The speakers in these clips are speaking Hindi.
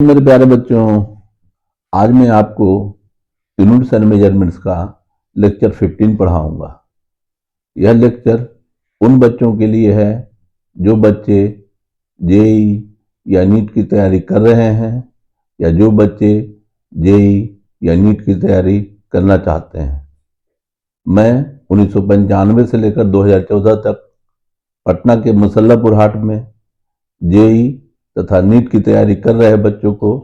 मेरे प्यारे बच्चों, आज मैं आपको यूनिट्स एंड मेजरमेंट्स का लेक्चर 15 पढ़ाऊंगा। यह लेक्चर उन बच्चों के लिए है जो बच्चे जेई या नीट की तैयारी कर रहे हैं या जो बच्चे जेई या नीट की तैयारी करना चाहते हैं। मैं 1995 से लेकर 2014 तक पटना के मुसल्लापुर हाट में जेई तथा नीट की तैयारी कर रहे बच्चों को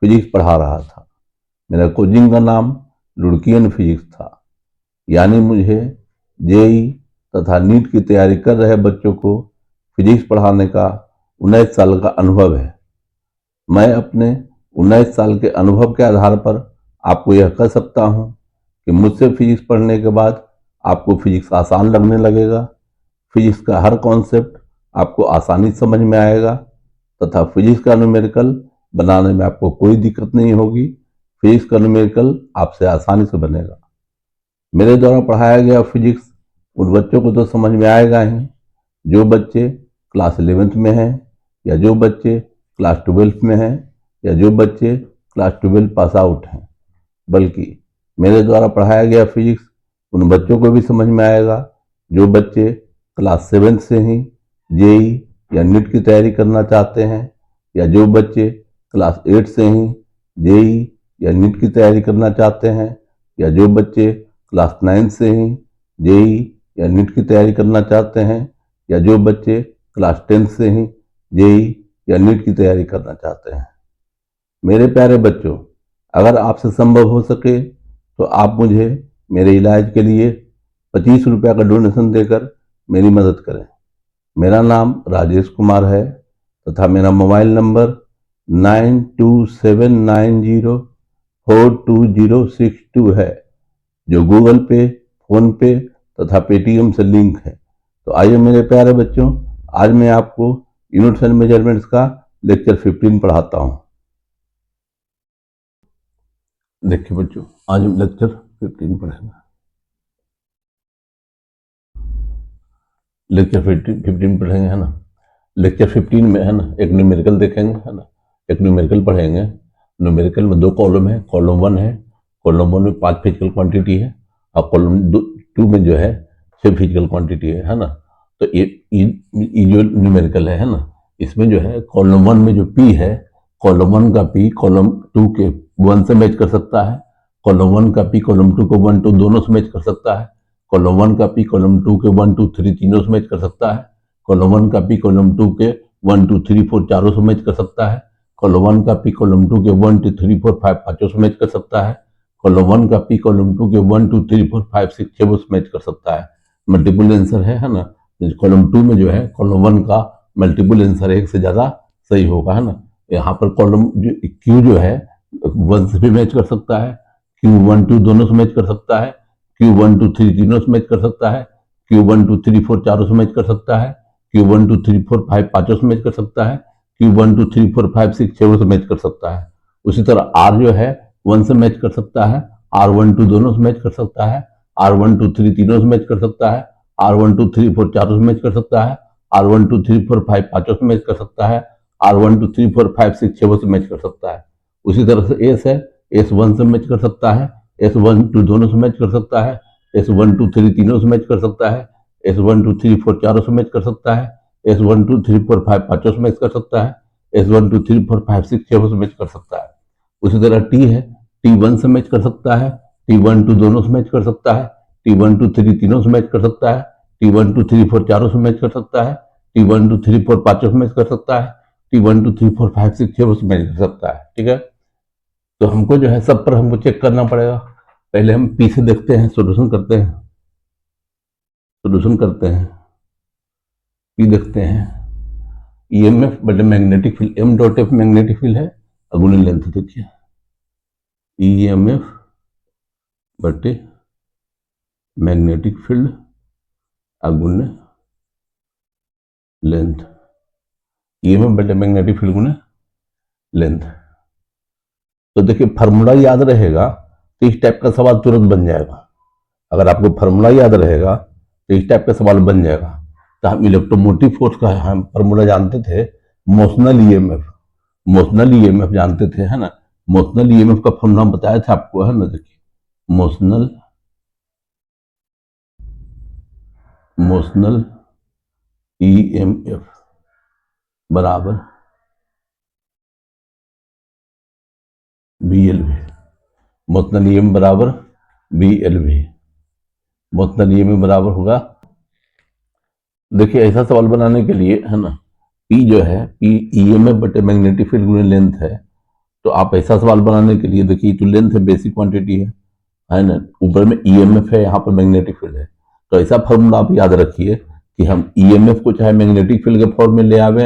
फिजिक्स पढ़ा रहा था। मेरा कोचिंग का नाम लुड़कियन फिजिक्स था। यानी मुझे जेई तथा नीट की तैयारी कर रहे बच्चों को फिजिक्स पढ़ाने का 19 साल का अनुभव है। मैं अपने 19 साल के अनुभव के आधार पर आपको यह कह सकता हूँ कि मुझसे फिजिक्स पढ़ने के बाद आपको फिजिक्स आसान लगने लगेगा। फिजिक्स का हर कॉन्सेप्ट आपको आसानी समझ में आएगा तथा फिजिक्स का न्यूमेरिकल बनाने में आपको कोई दिक्कत नहीं होगी। फिजिक्स का न्यूमेरिकल आपसे आसानी से बनेगा। मेरे द्वारा पढ़ाया गया फिजिक्स उन बच्चों को तो समझ में आएगा ही जो बच्चे क्लास 11th में हैं या जो बच्चे क्लास 12th में हैं या जो बच्चे क्लास 12 पास आउट हैं, बल्कि मेरे द्वारा पढ़ाया गया फिजिक्स उन बच्चों को भी समझ में आएगा जो बच्चे क्लास 7th से ही जेई या नीट की तैयारी करना चाहते हैं या जो बच्चे क्लास 8 से ही जेई या नीट की तैयारी करना चाहते हैं या जो बच्चे क्लास 9 से ही जेई या नीट की तैयारी करना चाहते हैं या जो बच्चे क्लास 10 से ही जेई या नीट की तैयारी करना चाहते हैं। मेरे प्यारे बच्चों, अगर आपसे संभव हो सके तो आप मुझे मेरे इलाज के लिए 25 रुपये का डोनेशन देकर मेरी मदद करें। मेरा नाम राजेश कुमार है तथा मेरा मोबाइल नंबर 9279042062 है, जो गूगल पे, फोन पे तथा पेटीएम से लिंक है। तो आइए मेरे प्यारे बच्चों, आज मैं आपको यूनिट्स एंड मेजरमेंट्स का लेक्चर 15 पढ़ाता हूँ। देखिए बच्चों, आज हम लेक्चर 15 पढ़ेंगे। लेक्चर 15 पढ़ेंगे, है ना। लेक्चर 15 में, है ना, एक न्यूमेरिकल देखेंगे, है ना, एक न्यूमेरिकल पढ़ेंगे। न्यूमेरिकल में 2 कॉलम है। कॉलम 1 है, कॉलम 1 में 5 फिजिकल क्वांटिटी है और कॉलम 2 में जो है 6 फिजिकल क्वांटिटी है ना। तो ये जो न्यूमेरिकल है ना, इसमें जो है कॉलम 1 में जो पी है, कॉलम 1 का पी कॉलम 2 के 1 से मैच कर सकता है। कॉलम 1 का पी कॉलम 2 को 1 2 दोनों से मैच कर सकता है। कॉलम 1 का पी कॉलम 2 के 1 2 3 तीनों से मैच कर सकता है। कॉलम 1 का पी कॉलम 2 के 1 2 3 4 चारों से मैच कर सकता है। कॉलम 1 का पी कॉलम 2 के 1 2 3 4 5 पांचों से मैच कर सकता है। कॉलम 1 का पी कॉलम 2 के 1 2 3 4 5 6 छह से मैच कर सकता है। मल्टीपल आंसर है ना। कॉलम 2 में जो है कॉलम 1 का मल्टीपल आंसर एक से ज्यादा सही होगा, है ना। यहाँ पर कॉलम क्यू जो है 1 से भी मैच कर सकता है, क्यू 1 2 दोनों से मैच कर सकता है, क्यू 1 2 3 तीनों से मैच कर सकता है, क्यू 1 2 3 4 चारों से मैच कर सकता है, क्यू 1 2 3 4 5 पांचों से मैच कर सकता है, क्यू 1 2 3 4 5 6 छह से मैच कर सकता है। उसी तरह आर जो है 1 से मैच कर सकता है, आर 1 2 दोनों से मैच कर सकता है, आर 1 2 3 तीनों से मैच कर सकता है, आर 1 2 3 4 चारों से मैच कर सकता है, आर 1 2 3 4 5 पांचों से मैच कर सकता है, आर 1 2 3 4 5 6 छह से मैच कर सकता है। उसी तरह से एस है, एस 1 से मैच कर सकता है, एस 1 2 दोनों से मैच कर सकता है, एस 1 2 3 तीनों से मैच कर सकता है, एस 1 2 3 4 चारों से मैच कर सकता है, एस 1 2 3 4 5 पांचों से मैच कर सकता है, एस 1 2 3 4 5 6 छह से मैच कर सकता है। उसी तरह टी है, टी 1 से मैच कर सकता है, टी 1 2 दोनों से मैच कर सकता है, टी 1 2 3 तीनों से मैच कर सकता है, टी 1 2 3 4 चारों से मैच कर सकता है, टी 1 2 3 4 पांचों से मैच कर सकता है, टी 1 2 3 4 5 6 छह से मैच कर सकता है। ठीक है, तो हमको जो है सब पर हमको चेक करना पड़ेगा। पहले हम पी से देखते हैं, सोल्यूशन करते हैं, पी देखते हैं। ईएमएफ बटे magnetic field, M dot F magnetic field है, अगुनी लेंथ देखिए, ईएमएफ बटे मैग्नेटिक फील्ड अगुने लेंथ, ईएमएफ बटे मैग्नेटिक फील्ड गुने लेंथ। तो देखिए फार्मूला याद रहेगा तो इस टाइप का सवाल तुरंत बन जाएगा। अगर आपको फार्मूला याद रहेगा तो इस टाइप का सवाल बन जाएगा। तो हम इलेक्ट्रोमोटिव फोर्स का हम फार्मूला जानते थे, मोशनल ईएमएफ। मोशनल ईएमएफ जानते थे, है ना। मोशनल ईएमएफ का फॉर्मूला बताया था आपको, है ना। देखिए मोशनल ईएमएफ बराबर BLV। मोशनल ईएमएफ बराबर BLV। मोशनल ईएमएफ बराबर होगा, देखिए ऐसा सवाल बनाने के लिए, है ना, P जो है, P ईएमएफ बटे मैग्नेटिक फील्ड गुणे लेंथ है। तो आप ऐसा सवाल बनाने के लिए, देखिए तो लेंथ है, बेसिक क्वांटिटी है ना, ऊपर में ईएमएफ है, यहाँ पर मैग्नेटिक फील्ड है। तो ऐसा फॉर्मूला आप याद रखिए कि हम ईएमएफ को चाहे मैग्नेटिक फील्ड के फॉर्म में ले आवे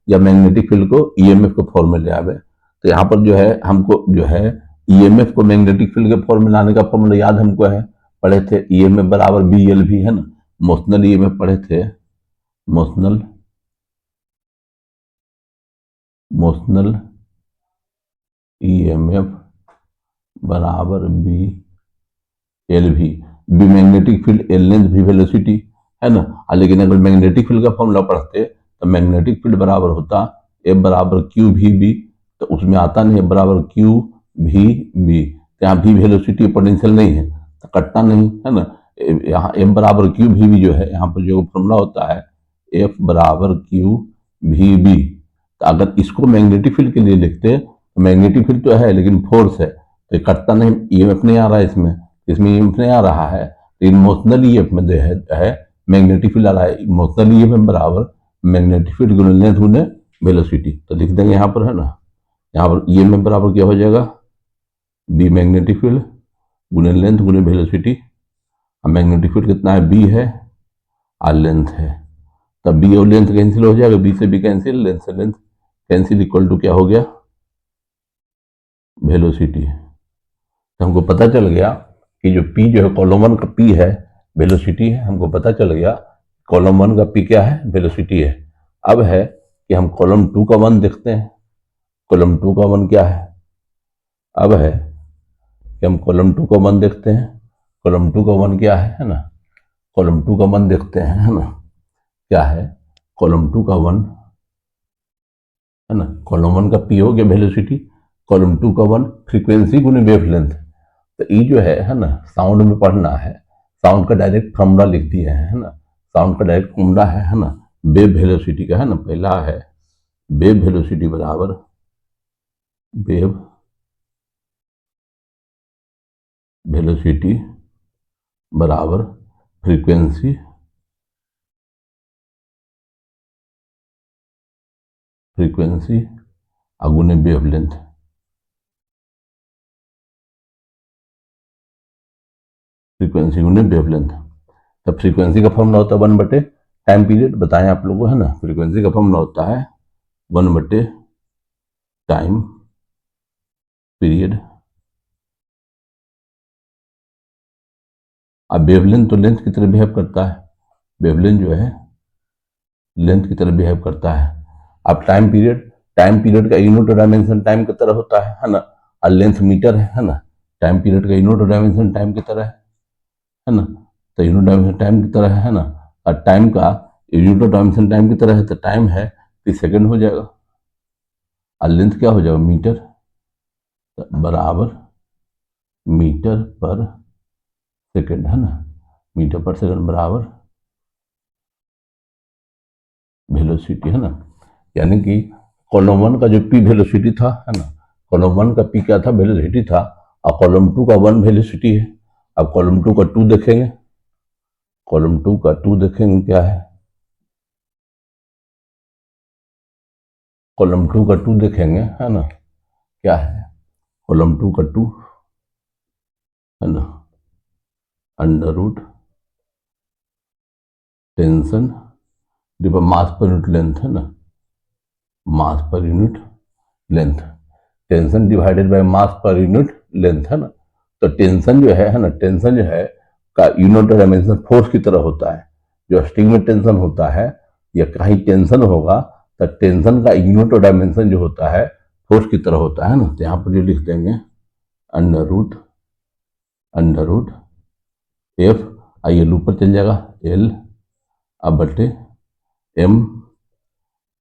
या मैग्नेटिक फील्ड को ईएमएफ के फॉर्म में ले आवे। तो यहाँ पर जो है हमको जो है ईएमएफ को मैग्नेटिक फील्ड के फॉर्म में लाने का फॉर्मूला याद हमको है, पढ़े थे, ईएमएफ बराबर BLV, है ना। मोशनल ईएमएफ पढ़े थे, मोशनल ईएमएफ बराबर BLV। B magnetic field, L length, भी वेलोसिटी, है ना। लेकिन अगर मैग्नेटिक फील्ड का फॉर्मूला पढ़ते तो मैग्नेटिक फील्ड बराबर होता F बराबर QVB, तो उसमें आता नहीं, F बराबर QVB। तो यहाँ भी वेलोसिटी पोटेंशियल नहीं है तो कटता नहीं, है ना। यहाँ F बराबर QVB जो है, यहाँ पर जो फॉर्मूला होता है F बराबर QVB। तो अगर इसको मैग्नेटिक फील्ड के लिए लिखते तो मैग्नेटिक फील्ड तो है लेकिन फोर्स है तो कटता नहीं, ईएमएफ नहीं आ रहा है इसमें ईएमएफ नहीं आ रहा है। तो इमोशनल ईएमएफ में है मैग्नेटिक फील्ड आ रहा है। इमोशनल ईएमएफ बराबर मैग्नेटिक फील्ड गुणे लेंथ गुणे वेलोसिटी। तो लिख देंगे यहाँ पर, है ना, यहाँ पर ईएमएफ बराबर क्या हो जाएगा, बी मैग्नेटिक फील्ड गुणे लेंथ गुणे वेलोसिटी। अब मैग्नेटिक फील्ड कितना है, बी है और लेंथ है, तब बी और लेंथ कैंसिल हो जाएगा, बी से बी कैंसिल, लेंथ से लेंथ कैंसिल, इक्वल टू क्या हो गया, वेलोसिटी। तो हमको पता चल गया कि जो P जो है कॉलम 1 का P है वेलोसिटी है, हमको पता चल गया कॉलम 1 का P क्या है, वेलोसिटी है। अब है कि हम कॉलम 2 का 1 देखते हैं, कॉलम 2 का 1 क्या है। अब है कि हम कॉलम 2 का 1 देखते हैं, कॉलम 2 का 1 क्या है ना, कॉलम 2 का 1 देखते हैं, है ना, क्या है कॉलम 2 का 1, है ना। कॉलम 1 का P हो गया वेलोसिटी, कॉलम 2 का 1 फ्रीक्वेंसी गुने वेवलेंथ। तो ये जो है ना, साउंड में पढ़ना है, साउंड का डायरेक्ट फॉर्मूला लिख दिए हैं, है ना। साउंड का डायरेक्ट फॉर्मूला है ना, वेव वेलोसिटी का, है ना। पहला है वेव वेलोसिटी बराबर वेव वेलोसिटी बराबर फ्रीक्वेंसी गुने वेवलेंथ। फ्रीक्वेंसी गुने वेवलेंथ। तब फ्रीक्वेंसी का फॉर्मूला होता है 1 बटे टाइम पीरियड, बताएं आप लोगों को, है ना। फ्रीक्वेंसी का फॉर्मूला होता है 1 बटे टाइम पीरियड। अब वेवलेंथ तो लेंथ की तरह बिहेव करता है, वेवलेंथ जो है लेंथ की तरह बिहेव करता है। अब टाइम पीरियड का यूनिट ऑफ डायमेंशन टाइम की तरह होता है ना। और लेंथ मीटर है ना। टाइम पीरियड का यूनिट ऑफ डायमेंशन टाइम की तरह है ना। तो यूनिट डायमेंशन टाइम की तरह है ना। और टाइम का यूनिट ऑफ डायमेंशन टाइम की तरह है तो टाइम है 30 सेकेंड हो जाएगा। और लेंथ क्या हो जाएगा, मीटर, बराबर मीटर पर सेकेंड, है ना। मीटर पर सेकेंड बराबर वेलोसिटी, है ना। यानी कि कॉलम 1 का जो P वेलोसिटी था, है ना, कॉलम 1 का P क्या था, वेलोसिटी था, और कॉलम 2 का 1 वेलोसिटी है। अब कॉलम 2 का 2 देखेंगे, कॉलम 2 का 2 देखेंगे क्या है, कॉलम 2 का 2 देखेंगे, है ना, क्या है कॉलम 2 का 2, है ना, under root tension divide mass per unit length, है ना, mass per unit length, tension divided by mass per unit length, है ना। तो टेंशन जो है ना, टेंशन जो है का यूनिट डायमेंशन फोर्स की तरह होता है। जो स्ट्रिंग में टेंशन होता है या कहीं टेंशन होगा तो टेंशन का यूनिट डायमेंशन जो होता है फोर्स की तरह होता है ना। तो यहाँ पर जो लिख देंगे अंडर रूट एफ, आइए ऊपर चल जाएगा एल अब बटे एम।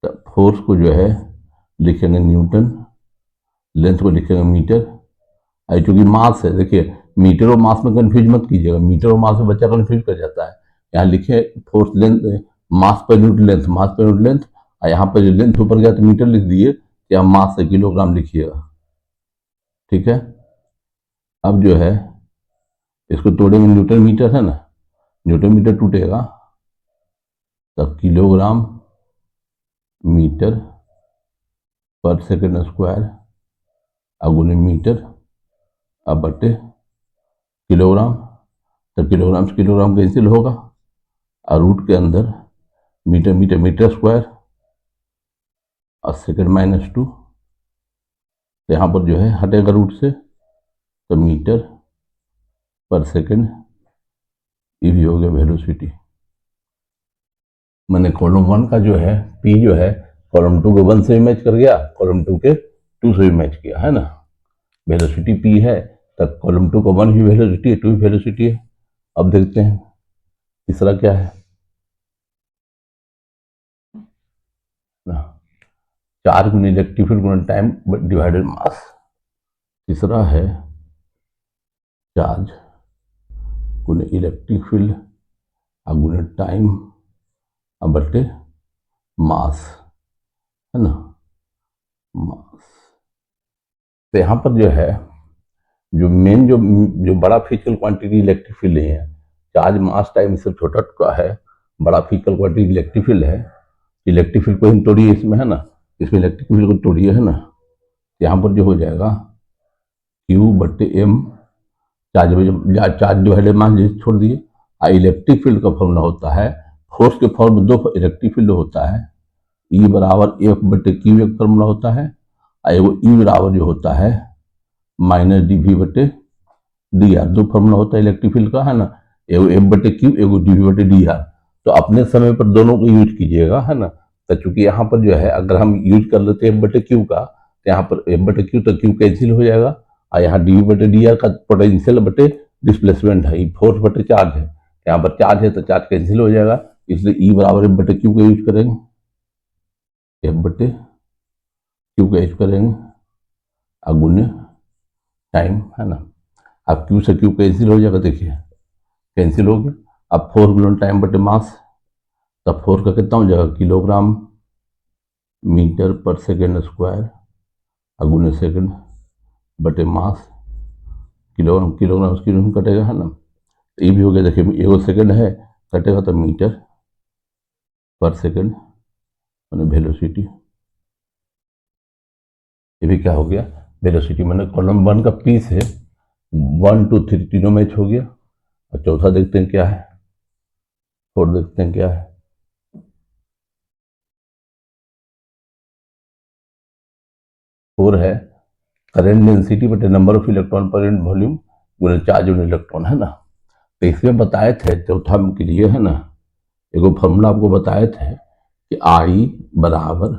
फोर्स को जो है लिखेंगे न्यूटन, लेंथ को लिखेंगे मीटर। आई चूंकि मास है, देखिए मीटर और मास में कंफ्यूज मत कीजिएगा, मीटर और मास में बच्चा कंफ्यूज कर जाता है। यहाँ लिखे फोर्स लेंथ, मास पर यूनिट लेंथ, मास पर यूनिट लेंथ, और यहाँ पर जो लेंथ ऊपर गया तो मीटर लिख दिए, या मास से किलोग्राम लिखिएगा, ठीक है। अब जो है इसको तोड़ेंगे, न्यूटन मीटर है ना, न्यूटन मीटर टूटेगा तब kilogram metre per second square अगुने metre अब बटे किलोग्राम, तो किलोग्राम से किलोग्राम कैंसिल होगा, और रूट के अंदर मीटर मीटर मीटर स्क्वायर और सेकंड -2, तो यहाँ पर जो है हटेगा रूट से, तो मीटर पर सेकंड, ये भी हो गया वेलोसिटी। मैंने कॉलम 1 का जो है पी जो है कॉलम 2 के 1 से भी मैच कर गया, कॉलम 2 के 2 से भी मैच किया, है ना। वेलोसिटी पी है तब कॉलम 2 का 1 भी वेलोसिटी है, 2 भी वेलोसिटी है। अब देखते हैं तीसरा क्या है ना, चार्ज गुना इलेक्ट्रिक फील्ड गुना टाइम डिवाइडेड मास। तीसरा है चार्ज गुना इलेक्ट्रिक फील्ड गुना टाइम बटे मास, है ना, मास। तो यहाँ पर जो है जो मेन जो बड़ा फिजिकल क्वांटिटी इलेक्ट्रिक फील्ड है, चार्ज मास टाइम इससे छोटा टुकड़ा है, बड़ा फिजिकल क्वांटिटी इलेक्ट्रिक फील्ड है। इलेक्ट्रिक फील्ड को हम तोड़िए इसमें, है ना, इसमें इलेक्ट्रिक फील्ड को तोड़िए, है ना, यहाँ पर जो हो जाएगा Q बटे M, चार्ज डिवाइडेड मास जिसे छोड़ दिए। इलेक्ट्रिक फील्ड का फॉर्मूला होता है, फोर्स के फॉर्म में 2 इलेक्ट्रिक फील्ड होता है, E बराबर F बटे Q एक फॉर्मूला होता है, और E बराबर जो होता है -dV बटे dr, 2 फॉर्मूला होता है इलेक्ट्रिक फील्ड का, है ना, एगो F बटे Q, एगो dV बटे dr। तो अपने समय पर दोनों को यूज कीजिएगा, है ना। तो चूंकि यहाँ पर जो है अगर हम यूज कर लेते हैं F बटे Q का, तो यहाँ पर F बटे Q तो Q कैंसिल हो जाएगा, और यहाँ dV बटे dr का पोटेंशियल बटे डिस्प्लेसमेंट है, फोर्स बटे चार्ज है, यहाँ पर चार्ज है तो चार्ज कैंसिल हो जाएगा, इसलिए E बराबर F बटे Q का यूज करेंगे, F बटे Q का यूज करेंगे अगुने टाइम, है ना। अब Q से Q कैंसिल हो जाएगा, देखिए कैंसिल हो गया। अब फोर्स गुना टाइम बटे मास, तब फोर्स का कितना हो जाएगा, kilogram metre per second square अगुने second बटे मास, किलोग्राम किलोग्राम से किलोग्राम कटेगा, है ना। तो ये भी हो गया, देखिए एगो सेकेंड है कटेगा तो मीटर पर सेकेंड मैंने वेलोसिटी, ये भी क्या हो गया वेलोसिटी। मैंने कॉलम 1 का पी से 1 2 3 तीनों मैच हो गया। और चौथा देखते हैं क्या है, 4 देखते हैं क्या है। 4 है करंट डेंसिटी बटे number of electron per unit volume Guna charge unit electron, है ना। तो इसमें बताए थे चौथा के लिए, है ना, एगो फॉर्मूला आपको बताए थे कि I बराबर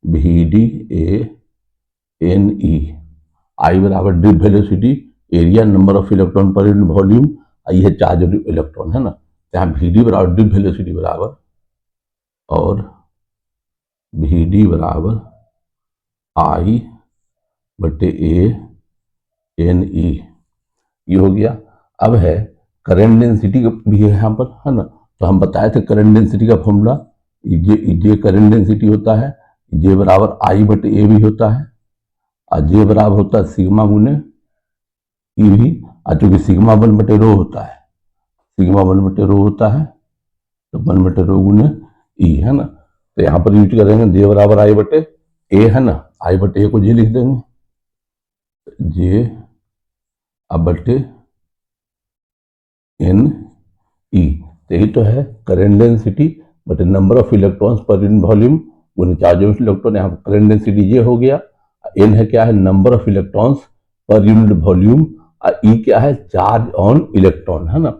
VD/A/NE, I बराबर drip velocity, area number of electron per unit volume, ये चार्ज इलेक्ट्रॉन, है ना। यहाँ VD बराबर ड्रिप वेलोसिटी बराबर, और VD बराबर I बटे A/NE, ये हो गया। अब है करंट डेंसिटी भी है यहाँ पर, है ना। तो हम बताए थे करंट डेंसिटी का फॉर्मूला, जे करंट डेंसिटी होता है, जे बराबर I बटे A भी होता है, और जे बराबर होता है सिग्मा गुने ई भी, और चूंकि सिग्मा 1 बटे रो होता है, सिग्मा 1 बटे रो होता है, तो 1 बटे रो गुने ई, है ना। तो यहाँ पर यूज करेंगे जे बराबर I बटे A, है ना, I बटे A को जे लिख देंगे, जे अब बटे NE, तो यही तो है करंट डेंसिटी बटे number of electrons per unit volume Guna charge of electron. यहाँ पर करंट डेंसिटी ये हो गया, N है क्या है number of electrons per unit volume, और E क्या है चार्ज ऑन इलेक्ट्रॉन, है ना।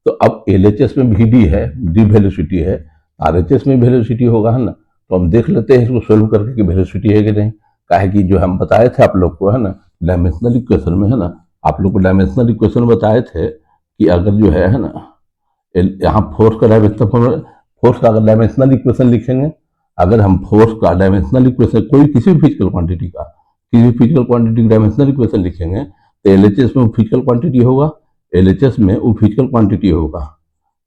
तो अब LHS में VD है, डी वेलोसिटी है, RHS में वेलोसिटी होगा, है ना। तो हम देख लेते हैं इसको सोल्व करके कि वेलोसिटी है कि नहीं। काहे कि जो हम बताए थे आप लोग को, है ना, डायमेंशनल इक्वेशन में, है ना, आप लोग को डायमेंशनल इक्वेशन बताए थे कि अगर जो है ना, यहाँ फोर्स का डायमेंशनल, फोर्स का अगर डायमेंशनल इक्वेशन लिखेंगे, अगर हम फोर्स का डायमेंशनल इक्वेशन कोई किसी भी फिजिकल क्वांटिटी का डायमेंशनल इक्वेशन लिखेंगे तो एलएचएस में वो फिजिकल क्वांटिटी होगा, एलएचएस में वो फिजिकल क्वांटिटी होगा।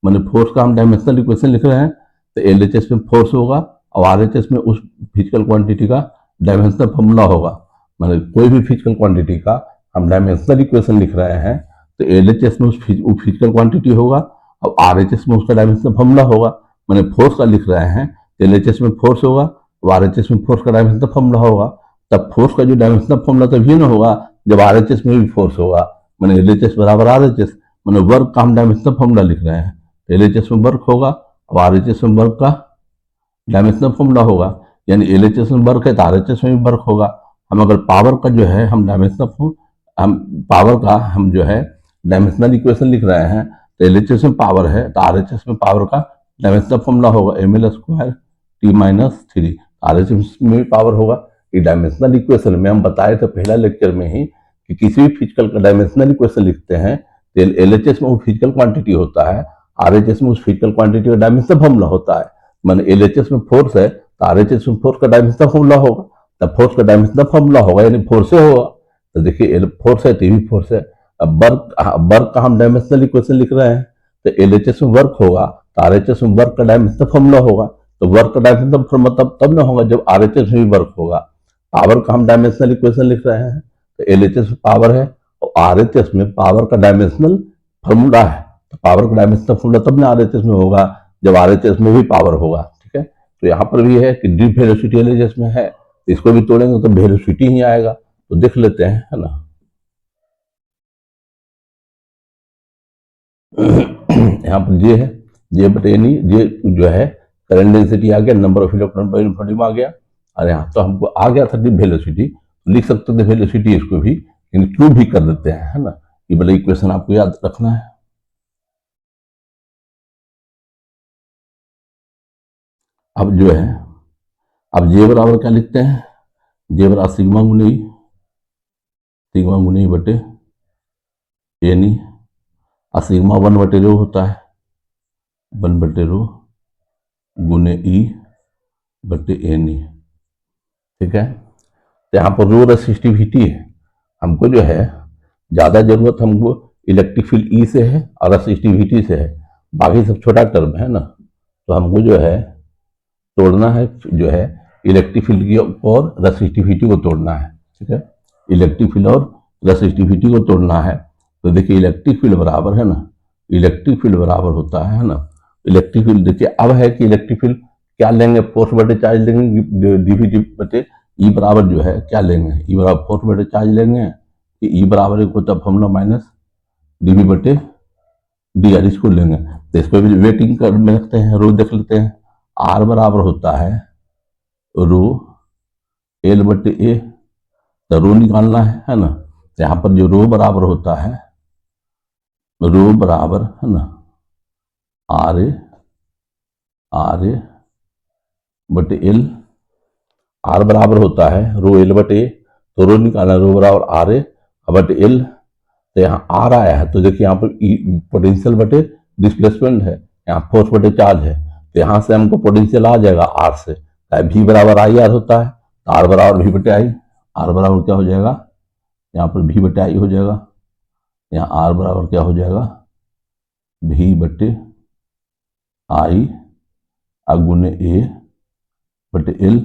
मैंने फोर्स का हम डायमेंशनल इक्वेशन लिख रहे हैं तो एलएचएस में फोर्स होगा और आरएचएस में उस फिजिकल क्वांटिटी का डायमेंशनल फॉर्मूला होगा। मैंने कोई भी फिजिकल क्वांटिटी का हम डायमेंशनल इक्वेशन लिख रहे हैं तो एलएचएस में उस फिजिकल क्वांटिटी होगा और आरएचएस में उसका डायमेंशनल फॉर्मूला होगा। मैंने फोर्स का लिख रहे हैं तो एलएचएस में फोर्स होगा और आरएचएस में फोर्स का डायमेंशनल फॉर्मूला होगा। तब फोर्स का जो डायमेंशनल फॉर्मूला तभी ना होगा जब आरएचएस में भी फोर्स होगा। मैंने एलएचएस बराबर आरएचएस, मैंने वर्क का हम डायमेंशनल फॉर्मूला लिख रहे हैं, एलएचएस में वर्क होगा और आरएचएस में वर्क का डायमेंशनल फॉर्मूला होगा। यानी एलएचएस में वर्क है तो आरएचएस में भी वर्क होगा। हम अगर पावर का जो है हम पावर का हम जो है डायमेंशनल इक्वेशन लिख रहे हैं तो एलएचएस में पावर है तो आरएचएस में पावर का डायमेंशनल फॉर्मूला होगा ml² T-3। आरएचएस में भी पावर होगा। ये डायमेंशनल इक्वेशन में हम बताए थे पहला लेक्चर में ही कि किसी भी फिजिकल का डायमेंशनल इक्वेशन लिखते हैं तो एलएचएस में वो फिजिकल क्वांटिटी होता है, आरएचएस में उस फिजिकल क्वांटिटी का डायमेंशनल फॉर्मूला होता है। माने एलएचएस में फोर्स है तो आरएचएस में फोर्स का डायमेंशनल फॉर्मूला होगा, तब फोर्स का डायमेंशनल फॉर्मूला होगा यानी फोर्स से होगा। तो देखिए फोर्स है तो भी फोर्स है। अब वर्क का हम डायमेंशनल इक्वेशन लिख रहे हैं तो एलएचएस में वर्क होगा तो आरएचएस में वर्क का डायमेंशनल फॉर्मूला होगा। तो वर्क का डायमेंशनल फॉर्मूला तब ना होगा जब आरएचएस में भी वर्क होगा। पावर का हम डायमेंशनल इक्वेशन लिख रहे हैं तो एलएचएस में पावर है और आरएचएस में पावर का डायमेंशनल फॉर्मूला है। तो पावर का डायमेंशनल फॉर्मूला तब ना आरएचएस में होगा जब आरएचएस में भी पावर होगा। ठीक है, तो यहाँ पर भी है कि डी वेलोसिटी एलएचएस में है, इसको भी तोड़ेंगे तो वेलोसिटी ही आएगा। तो देख लेते हैं, है ना। यहाँ पर जे है, जे बटे नहीं, जे जो है करंट डेंसिटी आ गया, number of electron per unit volume आ गया। और यहाँ तो हमको आ गया था वेलोसिटी, लिख सकते थे वेलोसिटी इसको भी, लेकिन क्यों भी कर देते हैं, है ना। ये वाला इक्वेशन आपको याद रखना है। अब जो है, अब जे बराबर क्या लिखते हैं, जे बराबर सिग्मा गुनी बटे एनी, और सिग्मा 1/ρ होता है, 1/ρ गुने ई बटे एनी। ठीक है, तो यहाँ पर रो रेसिस्टिविटी है, हमको जो है ज़्यादा जरूरत हमको इलेक्ट्रिक फील्ड ई से है और रेसिस्टिविटी से है, बाकी सब छोटा टर्म है ना। तो हमको जो है तोड़ना है, जो है इलेक्ट्रिक फील्ड की और रेसिस्टिविटी को तोड़ना है। ठीक है, इलेक्ट्रिक फील्ड और रेसिस्टिविटी को तोड़ना है। तो देखिए इलेक्ट्रिक फील्ड बराबर है ना, इलेक्ट्रिक फील्ड बराबर होता है ना, इलेक्ट्रिक फील्ड देखिए अब है कि इलेक्ट्रिक फील्ड क्या लेंगे, फोर्स बटे चार्ज लेंगे, डीवी बटे ई बराबर जो है क्या लेंगे, ई बराबर फोर्स बटे चार्ज लेंगे, ई बराबर एक होता है फॉर्मूला माइनस डीवी बटे डी आर, इसको लेंगे। तो इसको भी वेटिंग कर में रखते हैं, रो देख लेते हैं। आर बराबर होता है रो एल बटे ए, तो रो निकालना है ना। तो यहाँ पर जो रो बराबर होता है, रो बराबर है ना आर ए बटे एल, आर बराबर होता है रो एल बटे ए, तो रो निकालना, रो बराबर आर ए बटे एल। तो यहाँ आर आया है तो देखिए यहाँ पर पोटेंशियल बटे डिस्प्लेसमेंट है, यहाँ फोर्स बटे चार्ज है, तो यहाँ से हमको पोटेंशियल आ जाएगा आर से, वी बराबर आई आर होता है, तो आर बराबर वी बटे आई, आर बराबर क्या हो जाएगा, यहाँ पर वी बटे आई हो जाएगा, यहाँ आर बराबर क्या हो जाएगा वी बटे आई गुने ए बटे एल।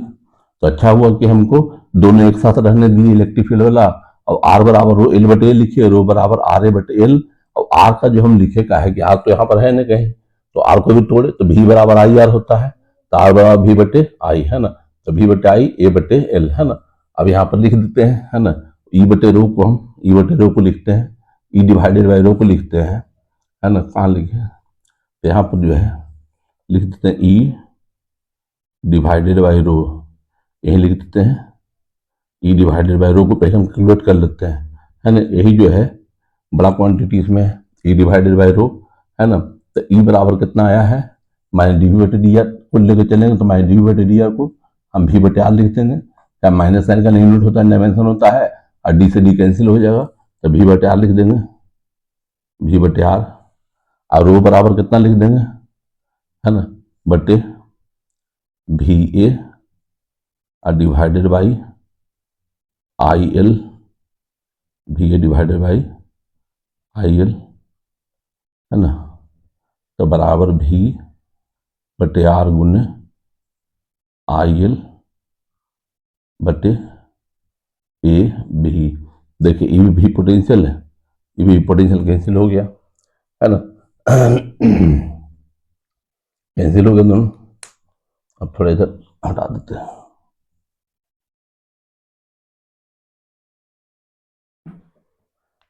तो अच्छा हुआ कि हमको दोनों एक साथ रहने दिए इलेक्ट्रिक फील्ड वाला। और आर बराबर रो एल बटे एल लिखिए, रो बराबर आर ए बटे एल, और आर का जो हम लिखे का है कि आर तो यहाँ पर है ना कहीं, तो आर को भी तोड़े तो भी बराबर आई आर होता है, तो आर बराबर भी बटे आई है ना, तो भी बटे आई ए बटे एल है ना। अब यहाँ पर लिख देते हैं, है ना, ई बटे रो को हम ई बटे रो को लिखते हैं, ई डिवाइडेड बाई रो को लिखते हैं, है ना। कहाँ लिखे, तो यहाँ पर जो है लिख देते हैं ई डिवाइडेड बाई रो, यही लिख देते हैं ई डिवाइडेड बाई रो को पहले हम कैलकुलेट कर लेते हैं, है ना। यही जो है बड़ा क्वांटिटी इसमें है, ई डिवाइडेड बाई रो, है ना। तो ई बराबर कितना आया है, माइनस डी वी बटे डी आर को लेकर चलेंगे तो माइनस डी वी बटे डी आर को हम भी बटे आर लिख देंगे, क्या माइनस साइन का यूनिट होता है, डायमेंशन होता है, और डी से डी कैंसिल हो जाएगा, तो भी बटे आर लिख देंगे, भी बटे आर, और रो बराबर कितना लिख देंगे, है ना, बटे V A divided by I L, V A divided by I L, है ना, तो बराबर भी बटे आर गुने आई एल बटे ए भी। देखिए ये भी पोटेंशियल है, ये भी पोटेंशियल कैंसिल हो गया, है ना। कैंसिल हो गया दोनों। अब थोड़ा इधर हटा देते हैं।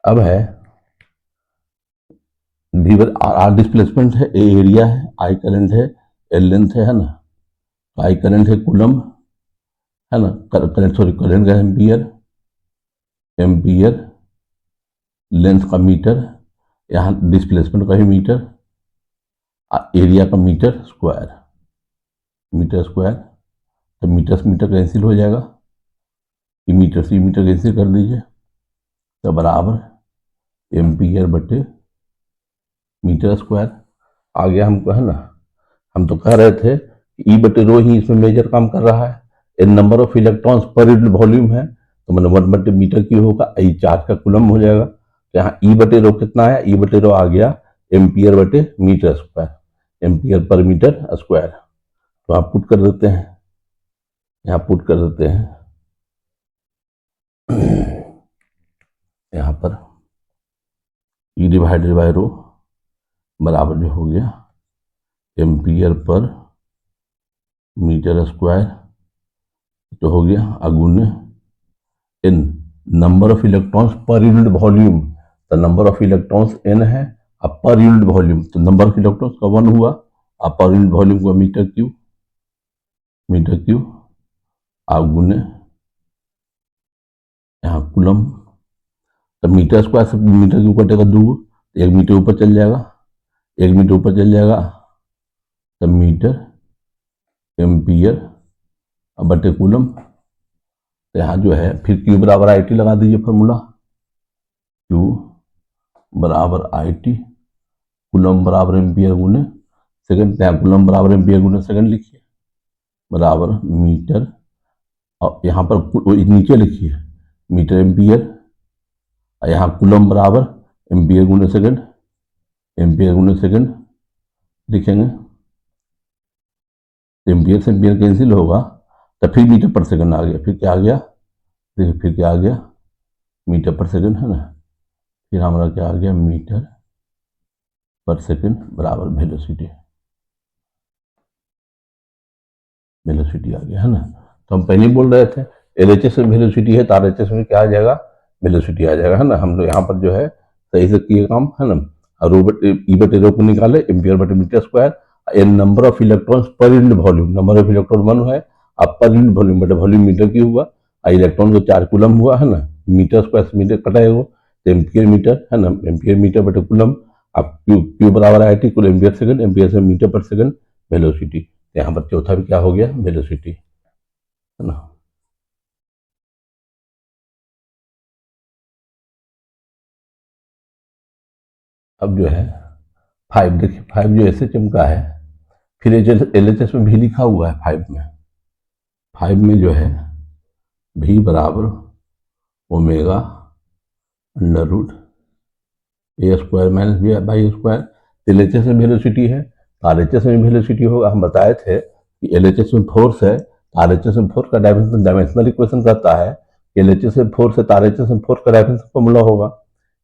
अब है भी आर डिस्प्लेसमेंट है, ए एरिया है, आई करंट है, एल लेंथ है ना। आई करंट है कूलम, है ना, करंट सॉरी करंट का एम्पियर, एम्पियर लेंथ का मीटर, यहाँ डिस्प्लेसमेंट का भी मीटर, एरिया का मीटर स्क्वायर, मीटर स्क्वायर। तो मीटर से मीटर कैंसिल हो जाएगा, ये मीटर से मीटर कैंसिल कर दीजिए, तो बराबर एम्पियर बटे मीटर स्क्वायर आ गया हमको, है ना। हम तो कह रहे थे ई बटे रो ही इसमें मेजर काम कर रहा है, N number of electrons per unit volume है, तो मतलब 1 बटे मीटर क्यूब होगा, ई चार्ज का कूलम हो जाएगा। तो यहाँ ई बटे रो कितना है, ई बटे रो आ गया एम्पियर बटे metre square, ampere per metre square. तो आप पुट कर देते हैं, यहाँ पुट कर देते हैं, यहाँ पर ई डिवाइडेड बाय रो बराबर जो हो गया एम्पियर पर मीटर स्क्वायर, तो हो गया अगुने n number of electrons per unit volume, तो नंबर ऑफ इलेक्ट्रॉन्स एन है, अब पर यूनिट वॉल्यूम तो नंबर ऑफ इलेक्ट्रॉन्स का 1 हुआ, अब पर यूनिट वॉल्यूम का मीटर क्यूब, मीटर क्यूब अगुने यहाँ कूलम, तो मीटर स्क्वायर से मीटर क्यूब कटेगा 2, एक मीटर ऊपर चल जाएगा, एक मीटर ऊपर चल जाएगा, तो मीटर एम्पियर बटे कूलम। तो यहाँ जो है फिर क्यू बराबर आई टी लगा दीजिए, फॉर्मूला क्यू बराबर आई टी, कूलम बराबर एम्पियर गुने सेकंड, यहाँ कूलम बराबर एम्पियर गुने सेकंड लिखिए, बराबर मीटर, और यहाँ पर नीचे लिखिए मीटर एम्पियर, और यहाँ कूलम बराबर एम्पियर गुने सेकंड, एम्पियर गुने सेकंड लिखेंगे। एम्पियर से एम्पियर कैंसिल होगा, तो फिर मीटर पर सेकंड आ गया, फिर क्या आ गया, देखिए फिर क्या आ गया मीटर पर सेकंड, है ना। फिर हमारा क्या आ गया मीटर पर सेकंड बराबर वेलोसिटी, वेलोसिटी आ गया, है ना। तो हम पहले बोल रहे थे एलएचएस में वेलोसिटी है, तो आरएचएस में क्या आ जाएगा, वेलोसिटी आ जाएगा, है ना। हम लोग यहाँ पर जो है सही से किए काम, है ना। और ई बटे रो को निकाले एम्पियर बटे metre square, N number of electrons per unit volume, number of electron 1 है, अब पर यूनिट वॉल्यूम बटे वॉल्यूम मीटर की हुआ, और इलेक्ट्रॉन को 4 कूलम हुआ, है ना। मीटर स्क्वायर से मीटर कटाएगा तो एम्पियर मीटर, है ना, एम्पियर मीटर बटे कूलम, अब क्यू बराबर आई टी कुल एम्पियर सेकंड, एम्पियर से मीटर पर सेकंड वेलोसिटी। यहाँ पर चौथा भी क्या हो गया वेलोसिटी, है ना। अब जो है 5, देखिए 5 जो ऐसे चमका है, फिर एलएचएस में भी लिखा हुआ है 5 में, 5 में जो है भी बराबर omega under root A square minus B by square. LHS में वेलोसिटी है, तो आरएचएस में वेलोसिटी होगा। हम बताए थे कि एलएचएस में फोर्स है, आरएचएस में फोर्स का डायमेंशनल इक्वेशन कहता है, एलएचएस में फोर्स है तो आरएचएस में फोर्स का डायमेंशनल फॉर्मूला होगा,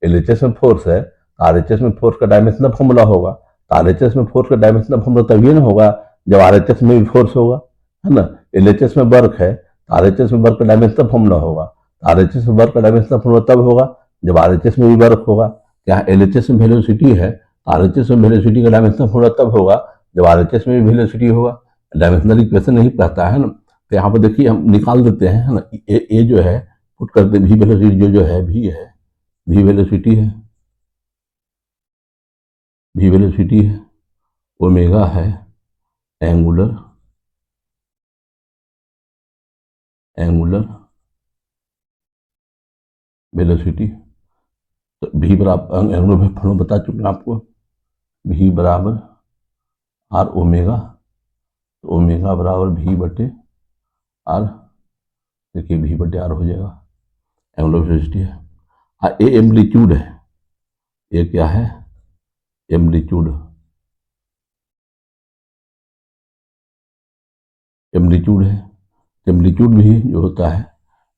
एलएचएस में फोर्स है आरएचएस में फोर्स का डायमेंशनल फॉर्मूला होगा, तो आरएचएस में फोर्स का डायमेंशनल फॉर्मूला तभी ना होगा जब आरएचएस में भी फोर्स होगा, है ना। एलएचएस में वर्क है, आरएचएस में वर्क का डायमेंशनल फॉर्मूला होगा, आरएचएस में वर्क का डायमेंशनल फॉर्मूला तब होगा जब आरएचएस में भी वर्क होगा। यहाँ एलएचएस में वेलोसिटी है, आरएचएस में वेलोसिटी का डायमेंशनल फॉर्मूला तब होगा जब आरएचएस में भी वेलोसिटी होगा, डायमेंशनल इक्वेशन नहीं कहता है ना। तो यहाँ पर देखिए हम निकाल देते हैं, है ना। ए जो है पुट करते भी वेलोसिटी जो है भी है, भी वेलोसिटी है, भी वेलोसिटी है, ओमेगा है एंगुलर, एंगुलर वेलोसिटी, तो भी बराबर एंगुलर फॉर्मूला बता चुके हैं आपको, भी बराबर आर ओमेगा, तो ओमेगा बराबर भी बटे आर, देखिए भी बटे आर हो जाएगा, एंगुलर वेलोसिटी है। ए एम्पलीट्यूड है, ये क्या है, एम्पलीट्यूड, एम्पलीट्यूड है। एम्पलीट्यूड भी जो होता है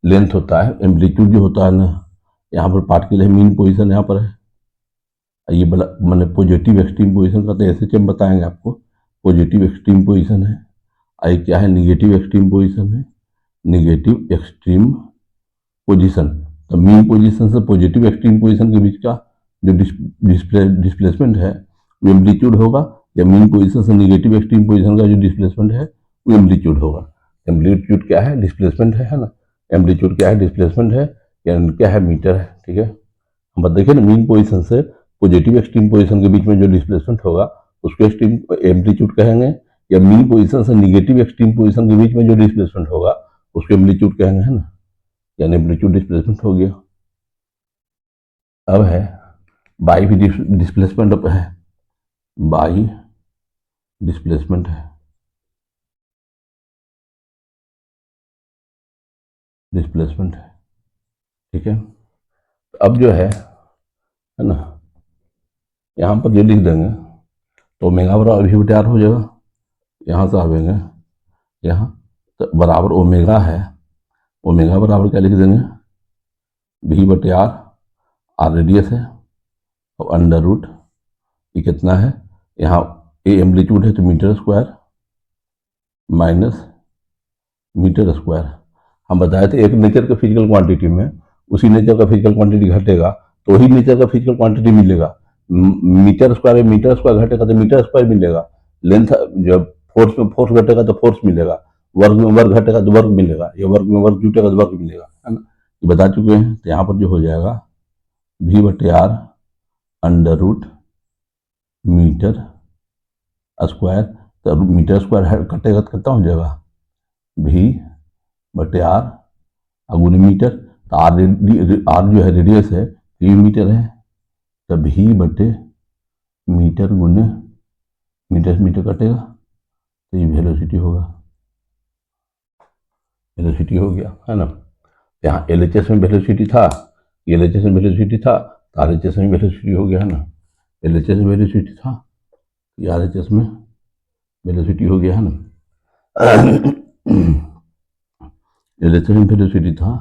लेंथ होता है, एम्पलीट्यूड जो होता है ना, यहाँ पर पार्टिकल है, मीन पोजीशन यहाँ पर है, ये मैंने पॉजिटिव एक्सट्रीम पोजीशन का तो ऐसे हम बताएंगे आपको, पॉजिटिव एक्सट्रीम पोजीशन है। आई क्या है, निगेटिव एक्सट्रीम पोजीशन है, निगेटिव एक्सट्रीम पोजीशन। तो मीन पोजीशन से पॉजिटिव एक्सट्रीम पोजीशन के बीच का जो डिस्प्लेसमेंट है वो एम्पलीट्यूड होगा, या मीन पोजीशन से निगेटिव एक्सट्रीम पोजीशन का जो डिस्प्लेसमेंट है वो एम्पलीट्यूड होगा। एम्पलीट्यूड क्या है, डिस्प्लेसमेंट है ना, एम्पलीट्यूड क्या है, डिस्प्लेसमेंट है, या क्या है, मीटर है। ठीक है, हम देखिए ना, मीन पोजीशन से पॉजिटिव एक्सट्रीम पोजीशन के बीच में जो डिस्प्लेसमेंट होगा उसको एक्सट्रीम एम्पलीट्यूड कहेंगे, या मीन पोजीशन से निगेटिव एक्सट्रीम पोजीशन के बीच में जो डिस्प्लेसमेंट होगा उसको एम्पलीट्यूड कहेंगे, है ना, यानी एम्पलीट्यूड डिस्प्लेसमेंट हो गया। अब है बाई भी डिस्प्लेसमेंट है, बाई डिस्प्लेसमेंट है, डिस्प्लेसमेंट है। ठीक है, तो अब जो है ना, यहाँ पर जो लिख देंगे तो ओमेगा बराबर वी बटे आर हो जाएगा, यहाँ से आवेंगे यहाँ तो बराबर ओमेगा है, ओमेगा बराबर क्या लिख देंगे, वी बटे आर, आर रेडियस है, और अंडर रूट ये कितना है, यहाँ ए एम्पलीट्यूड है तो metre square minus metre square. हम बताए थे एक नेचर का फिजिकल क्वांटिटी में उसी नेचर का फिजिकल क्वांटिटी घटेगा तो ही नेचर का फिजिकल क्वांटिटी मिलेगा। मीटर स्क्वायर में मीटर स्क्वायर घटेगा तो मीटर स्क्वायर मिलेगा, लेंथ जब फोर्स में फोर्स घटेगा तो फोर्स मिलेगा, वर्ग में वर्ग घटेगा तो वर्ग मिलेगा, या वर्ग में वर्ग जुटेगा तो वर्ग मिलेगा, है ना, ये बता चुके हैं। तो यहाँ पर जो हो जाएगा वी बटे R under root metre square, तो मीटर स्क्वायर कटेगा तो कितना हो जाएगा, वी बटे आर अगुनी मीटर, तो आर जो है रेडियस है, ये मीटर है, तो भी बटे मीटर गुने मीटर से मीटर कटेगा तो ये वेलोसिटी होगा, वेलोसिटी हो गया, है ना। यहाँ एल एच एस में वेलोसिटी था, एल एच एस में वेलोसिटी था, तो आर एच एस में वेलोसिटी हो गया, है ना, एल एच एस में वेलोसिटी था, आर एच एस में वेलोसिटी हो गया, है ना। एल एच एस में वेलोसिटी था,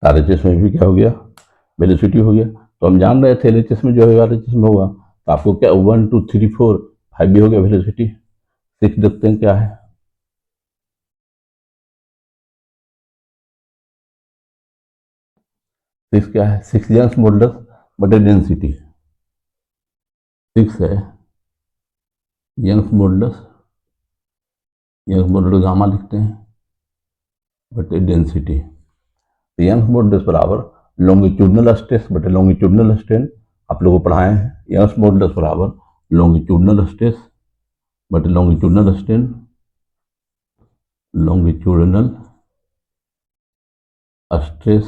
आर एच एस में भी क्या हो गया, वेलोसिटी हो गया। तो हम जान रहे थे एल एच एस में जो है आर एच एस में होगा, तो आपको क्या 1 2 3 4 5 भी हो गया वेलोसिटी। 6 देखते हैं क्या है, 6 क्या है, 6 यंग्स मॉडुलस बटे डेंसिटी, 6 है Young's modulus, Young's modulus gamma लिखते हैं बटे डेंसिटी। यंग्स मॉडुलस बराबर लॉन्गिट्यूडनल स्ट्रेस बटे लॉन्गिट्यूडनल स्ट्रेन, आप लोगों को पढ़ाए हैं। यंग्स मॉडुलस बराबर लॉन्गिट्यूडनल स्ट्रेस बटे लॉन्गिट्यूडनल स्ट्रेन, लॉन्गिट्यूडनल स्ट्रेस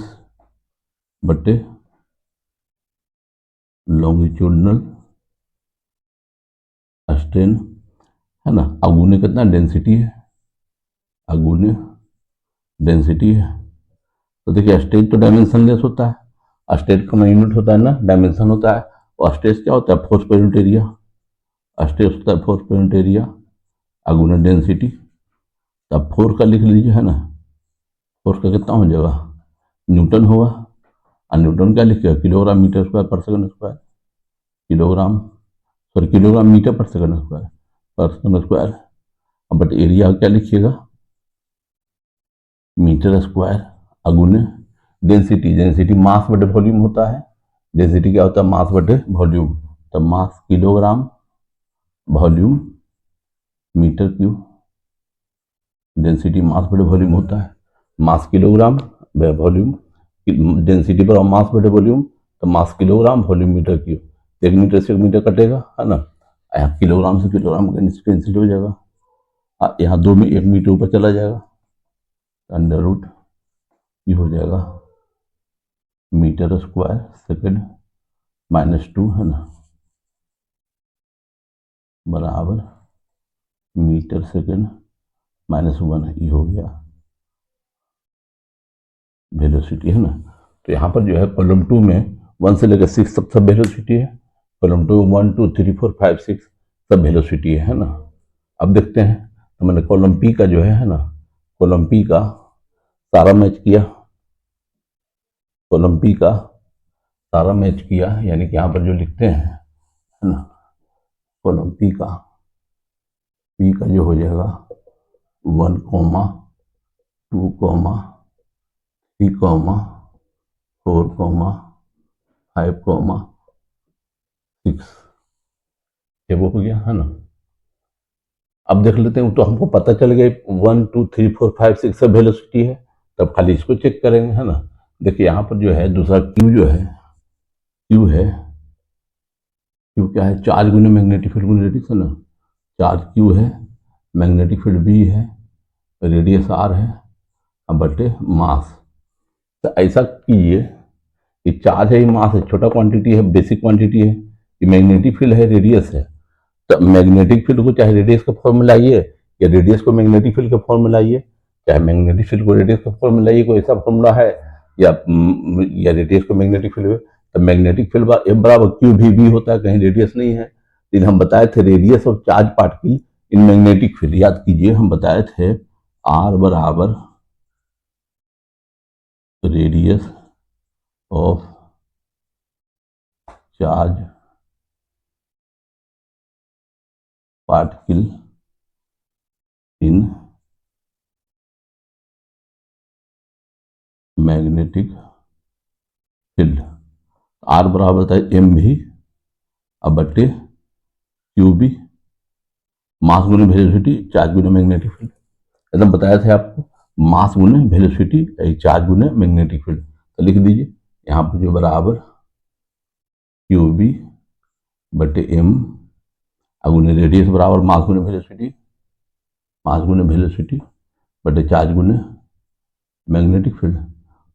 बटे लॉन्गिट्यूडनल स्ट्रेन, है ना। अगुने कितना डेंसिटी है, अगुने डेंसिटी है। तो देखिए स्ट्रेस तो डायमेंशनलेस होता है, स्ट्रेस का यूनिट होता है ना, डायमेंशन होता है, और स्ट्रेस क्या होता है, force per unit area, stress होता है फोर्स पर यूनिट एरिया अगुना डेंसिटी। तब फोर्स का लिख लीजिए, है ना, फोर्स का कितना हो जाएगा, न्यूटन होगा, और न्यूटन क्या लिखिएगा, kilogram metre square per second square, kilogram sorry kilogram metre per second square, per second square. But area क्या लिखिएगा, मीटर स्क्वायर अगुने डेंसिटी, डेंसिटी मास बटे वॉल्यूम होता है, डेंसिटी क्या होता है, मास बटे वॉल्यूम, तो mass kilogram volume metre cube, density mass बटे वॉल्यूम होता है, मास किलोग्राम वॉल्यूम, डेंसिटी पर मास बटे वॉल्यूम, तो mass kilogram volume metre cube, एक मीटर से एक मीटर कटेगा, है ना, यहाँ किलोग्राम से किलोग्राम कैंसिल हो जाएगा, यहाँ 2 में 1 मीटर ऊपर चला जाएगा, अंडर रूट ये हो जाएगा मीटर स्क्वायर सेकेंड -2, है ना, बराबर मीटर सेकेंड -1 ये हो गया वेलोसिटी, है ना। तो यहाँ पर जो है कॉलम 2 में 1 से लेकर 6 तक सब वेलोसिटी है, कॉलम 2 1 2 3 4 5 6 सब वेलोसिटी है ना। अब देखते हैं, तो मैंने कॉलम पी का जो है ना, कॉलम पी का सारा मैच किया, कॉलम पी का सारा मैच किया, यानी कि यहाँ पर जो लिखते हैं, है ना, कॉलम पी का जो हो जाएगा 1, 2, 3, 4, 5, 6 ये वो हो गया, है ना। अब देख लेते हैं, तो हमको पता चल गया 1 2 3 4 5 6 सब वेलोसिटी है, तब खाली इसको चेक करेंगे, है ना। देखिए यहाँ पर जो है दूसरा क्यू जो है, क्यू क्या है, चार्ज गुने मैग्नेटिक फील्ड गुने रेडियस, है ना। चार्ज क्यू है, मैग्नेटिक फील्ड बी है, रेडियस आर है, अब बटे मास। तो ऐसा कीजिए कि चार्ज है, मास है, छोटा क्वांटिटी है, बेसिक क्वांटिटी है, ये मैग्नेटिक फील्ड है, रेडियस है। तो मैग्नेटिक फील्ड को चाहे रेडियस का फॉर्म में लाइए, या रेडियस को मैग्नेटिक फील्ड का फॉर्म में लाइए, चाहे मैग्नेटिक फील्ड को रेडियस का फॉर्म में लाइए, कोई ऐसा फॉर्मूला है, या रेडियस को मैग्नेटिक फील्ड, तो मैग्नेटिक फील्ड F बराबर क्यू भी होता है, कहीं रेडियस नहीं है। लेकिन हम बताए थे radius of charge particle in magnetic field, याद कीजिए हम बताए थे R बराबर radius of charge particle in magnetic field, R बराबर था एम भी अब बट्टे क्यू बी, मास गुने वेलोसिटी, चार्ज गुने मैग्नेटिक फील्ड। एकदम बताया था आपको, मास गुने वेलोसिटी, चार्ज गुने मैग्नेटिक फील्ड। तो लिख दीजिए यहाँ पर जो बराबर क्यू बी बटे एम गुने रेडियस बराबर मास गुने वेलोसिटी बटे चार्ज गुने मैग्नेटिक फील्ड।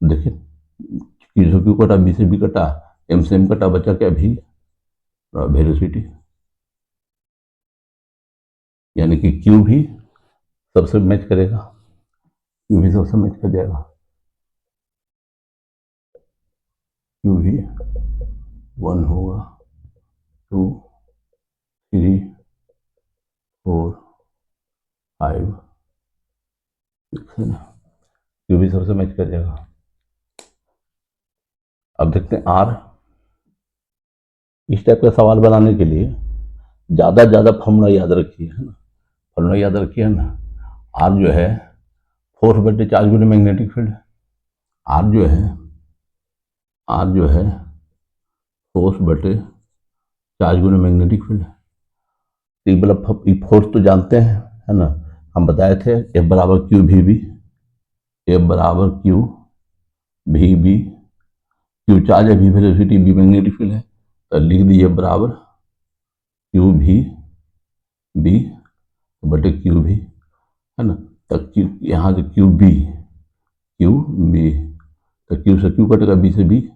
देखिए क्यू से क्यू कटा, बी से बी कटा, एम से एम कटा, बचा क्या भी वेलोसिटी, यानी कि क्यू भी सबसे मैच करेगा, क्यू भी सबसे मैच कर जाएगा, क्यू भी 1 होगा, 2 3 4 5 6 है ना, क्यू भी सबसे मैच कर जाएगा। अब देखते हैं आर। इस टाइप का सवाल बनाने के लिए ज़्यादा फॉर्मूला याद रखिए, है ना, फॉर्मूला याद रखिए, है ना। आर जो है फोर्स बटे चार्ज गुने मैग्नेटिक फील्ड, आर जो है फोर्स बटे चार्ज गुने मैग्नेटिक फील्ड। मतलब फोर्स तो जानते हैं, है ना, हम बताए थे F बराबर क्यू भी बी, F बराबर क्यू भी बी, क्यू चार्ज है, भी वेलोसिटी, बी मैग्नेटिक फील्ड है, तो लिख दीजिए बराबर क्यू भी बी बटे क्यू भी, है ना। तो क्यू यहाँ से क्यू बी, तो क्यू से क्यू कटेगा, बी से बी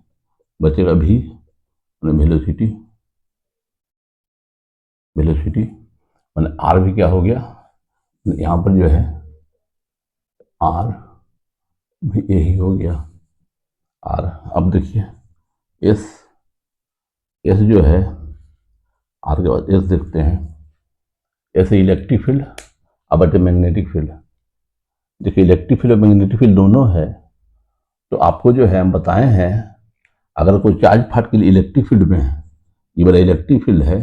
बचेगा भी, वेलोसिटी मैंने आर भी क्या हो गया, यहाँ पर जो है आर भी यही हो गया आर। अब देखिए एस जो है आर के बाद एस देखते हैं, एस इलेक्ट्रिक फील्ड अब बटे मैग्नेटिक फील्ड। देखिए इलेक्ट्रिक फील्ड और मैग्नेटिक फील्ड दोनों है, तो आपको जो है हम बताए हैं, अगर कोई चार्ज पार्टिकल इलेक्ट्रिक फील्ड में है, ये वाला इलेक्ट्रिक फील्ड है,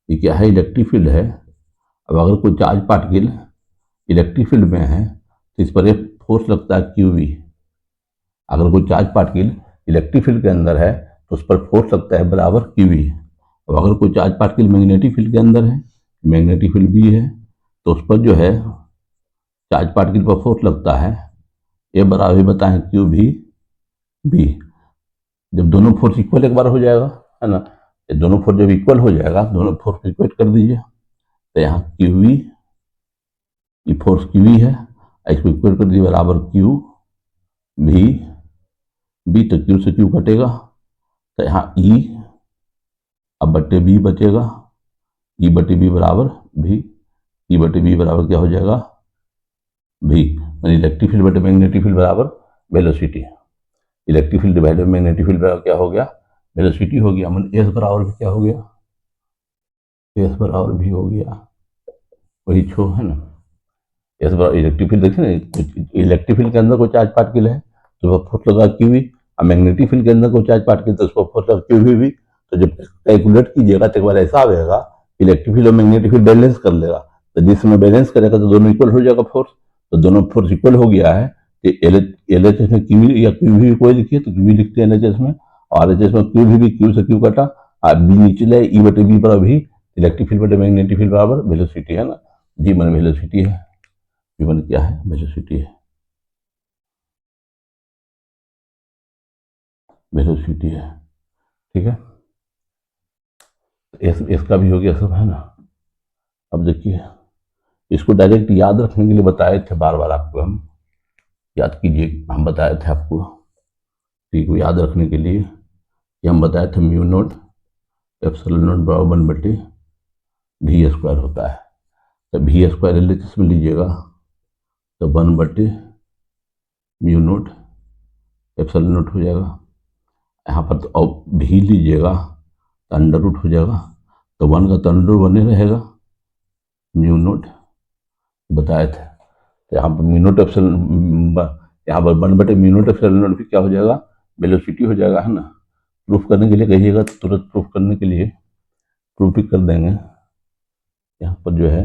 ये क्या है, इलेक्ट्रिक फील्ड है। अब अगर कोई चार्ज पार्टिकल इलेक्ट्रिक फील्ड में है तो इस पर एक फोर्स लगता है क्यू वी। अगर कोई चार्ज पार्टिकल इलेक्ट्रिक फील्ड के अंदर है तो उस पर फोर्स लगता है बराबर क्यू वी। अब अगर कोई चार्ज पार्टिकल मैग्नेटिक फील्ड के अंदर है, मैग्नेटिक फील्ड बी है, तो उस पर जो है चार्ज पार्टिकल पर फोर्स लगता है, ये बराबर बताएं क्यू भी बी। जब दोनों फोर्स इक्वल एक बार हो जाएगा, है ना, ये दोनों फोर्स जब इक्वल हो जाएगा, दोनों फोर्स इक्वेट कर दीजिए, तो यहाँ क्यू वी, ये फोर्स क्यू वी है, इसको इक्वल कर दीजिए बराबर क्यू भी बी, तो क्यू से क्यू कटेगा, तो यहाँ ई अब बटे बी बचेगा, ई बटे बी बराबर भी, ई बटे बी बराबर क्या हो जाएगा, भी, यानी इलेक्ट्रिक फील्ड बटे मैग्नेटिक फील्ड बराबर velocity. Electric field divide by magnetic field बराबर क्या हो गया, वेलोसिटी हो गया। मतलब एस बराबर भी क्या हो गया, एस बराबर भी हो गया वही छो है ना। एस बराबर इलेक्ट्रिक फील्ड देखिए ना, इलेक्ट्रिक फील्ड के अंदर कोई चार्ज पार्टिकल है तो वह फोर्स लगा क्यू भी, और मैग्नेटिक फील्ड के अंदर कोई चार्ज पार्टिकल तो उसको फोर्स लगा क्यू भी। तो जब कैलकुलेट कीजिएगा तो एक बार ऐसा आएगा, इलेक्ट्रिक फील्ड और मैग्नेटिक फील्ड बैलेंस कर लेगा, तो जिसमें बैलेंस करेगा तो दोनों इक्वल हो जाएगा फोर्स। तो दोनों फोर्स इक्वल हो गया है कि एल एच एस में क्यू या क्यू भी कोई लिखिए तो क्यू भी लिखते हैं एल एच एस में, और एच एस में क्यू भी क्यू से क्यू कटा, और बी नीचे ई बटे बी बराबर भी इलेक्ट्रिक फील्ड बटे मैग्नेटिक फील्ड बराबर वेलोसिटी है ना। जी मन वेलोसिटी है, जी मन क्या है, वेलोसिटी है, वेलोसिटी है। ठीक है, इसका भी हो गया सब है ना। अब देखिए, इसको डायरेक्ट याद रखने के लिए बताए थे, बार बार आपको हम याद कीजिए, हम बताए थे आपको, ठीक को याद रखने के लिए कि हम बताए थे म्यू नोट एप्सिलॉन नोट बराबर 1 बटे भी स्क्वायर होता है। तो भी स्क्वायर एल एच एस में लीजिएगा तो 1 बटे म्यू नोट एप्सिलॉन नोट हो जाएगा। यहाँ पर तो भी लीजिएगा तो अंडर रूट हो जाएगा, तो 1 का तो अंडर रूट बने रहेगा, म्यू नोट बताए थे। तो यहाँ पर म्यू नोट एप्सिलॉन, यहाँ पर 1 बटे म्यू नोट एप्सिलॉन नोट भी क्या हो जाएगा, वेलोसिटी हो जाएगा है ना। प्रूफ करने के लिए कहिएगा तो तुरंत प्रूफ करने के लिए प्रूफ भी कर देंगे। यहाँ पर जो है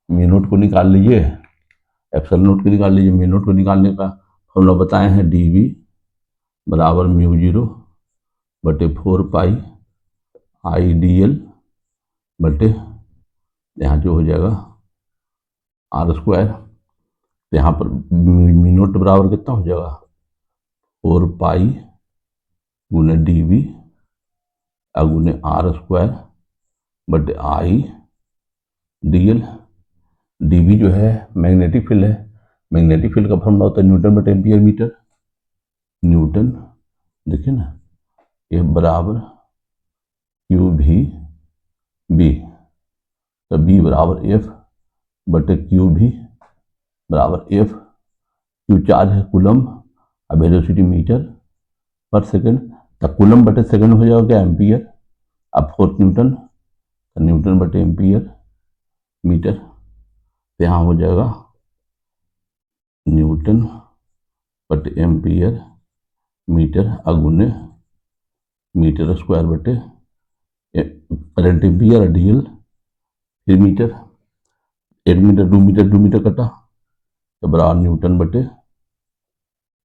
म्यू नोट को निकाल लीजिए, एप्सिलॉन नोट को निकाल लीजिए। म्यू नोट को निकालने का फॉर्मूला बताए हैं, डी वी बराबर म्यू 0 बटे 4 पाई आई डी एल बटे, यहाँ जो हो जाएगा आर स्क्वायर। तो यहाँ पर म्यू नोट बराबर कितना हो जाएगा, 4 पाई गुने डी वी गुने आर स्क्वायर बटे I D L. D V जो है मैग्नेटिक फील्ड है, मैग्नेटिक फील्ड का फॉर्मूला होता है न्यूटन बटे एम्पियर मीटर। न्यूटन देखिए ना, ये बराबर क्यू भी बी, तो बी बराबर एफ बटे क्यू भी बराबर एफ। क्यू चार्ज है कूलम, अब वेलोसिटी मीटर पर सेकंड, तो कूलम बटे सेकंड हो जाएगा क्या, एम्पियर। अब 4 न्यूटन, तो न्यूटन बटे एम्पियर मीटर, तो यहाँ हो जाएगा न्यूटन बटे एम्पियर मीटर अगुने मीटर स्क्वायर बटे करंट एम्पियर डीएल, फिर मीटर, 1 मीटर 2 मीटर कटा, तो बराबर न्यूटन बटे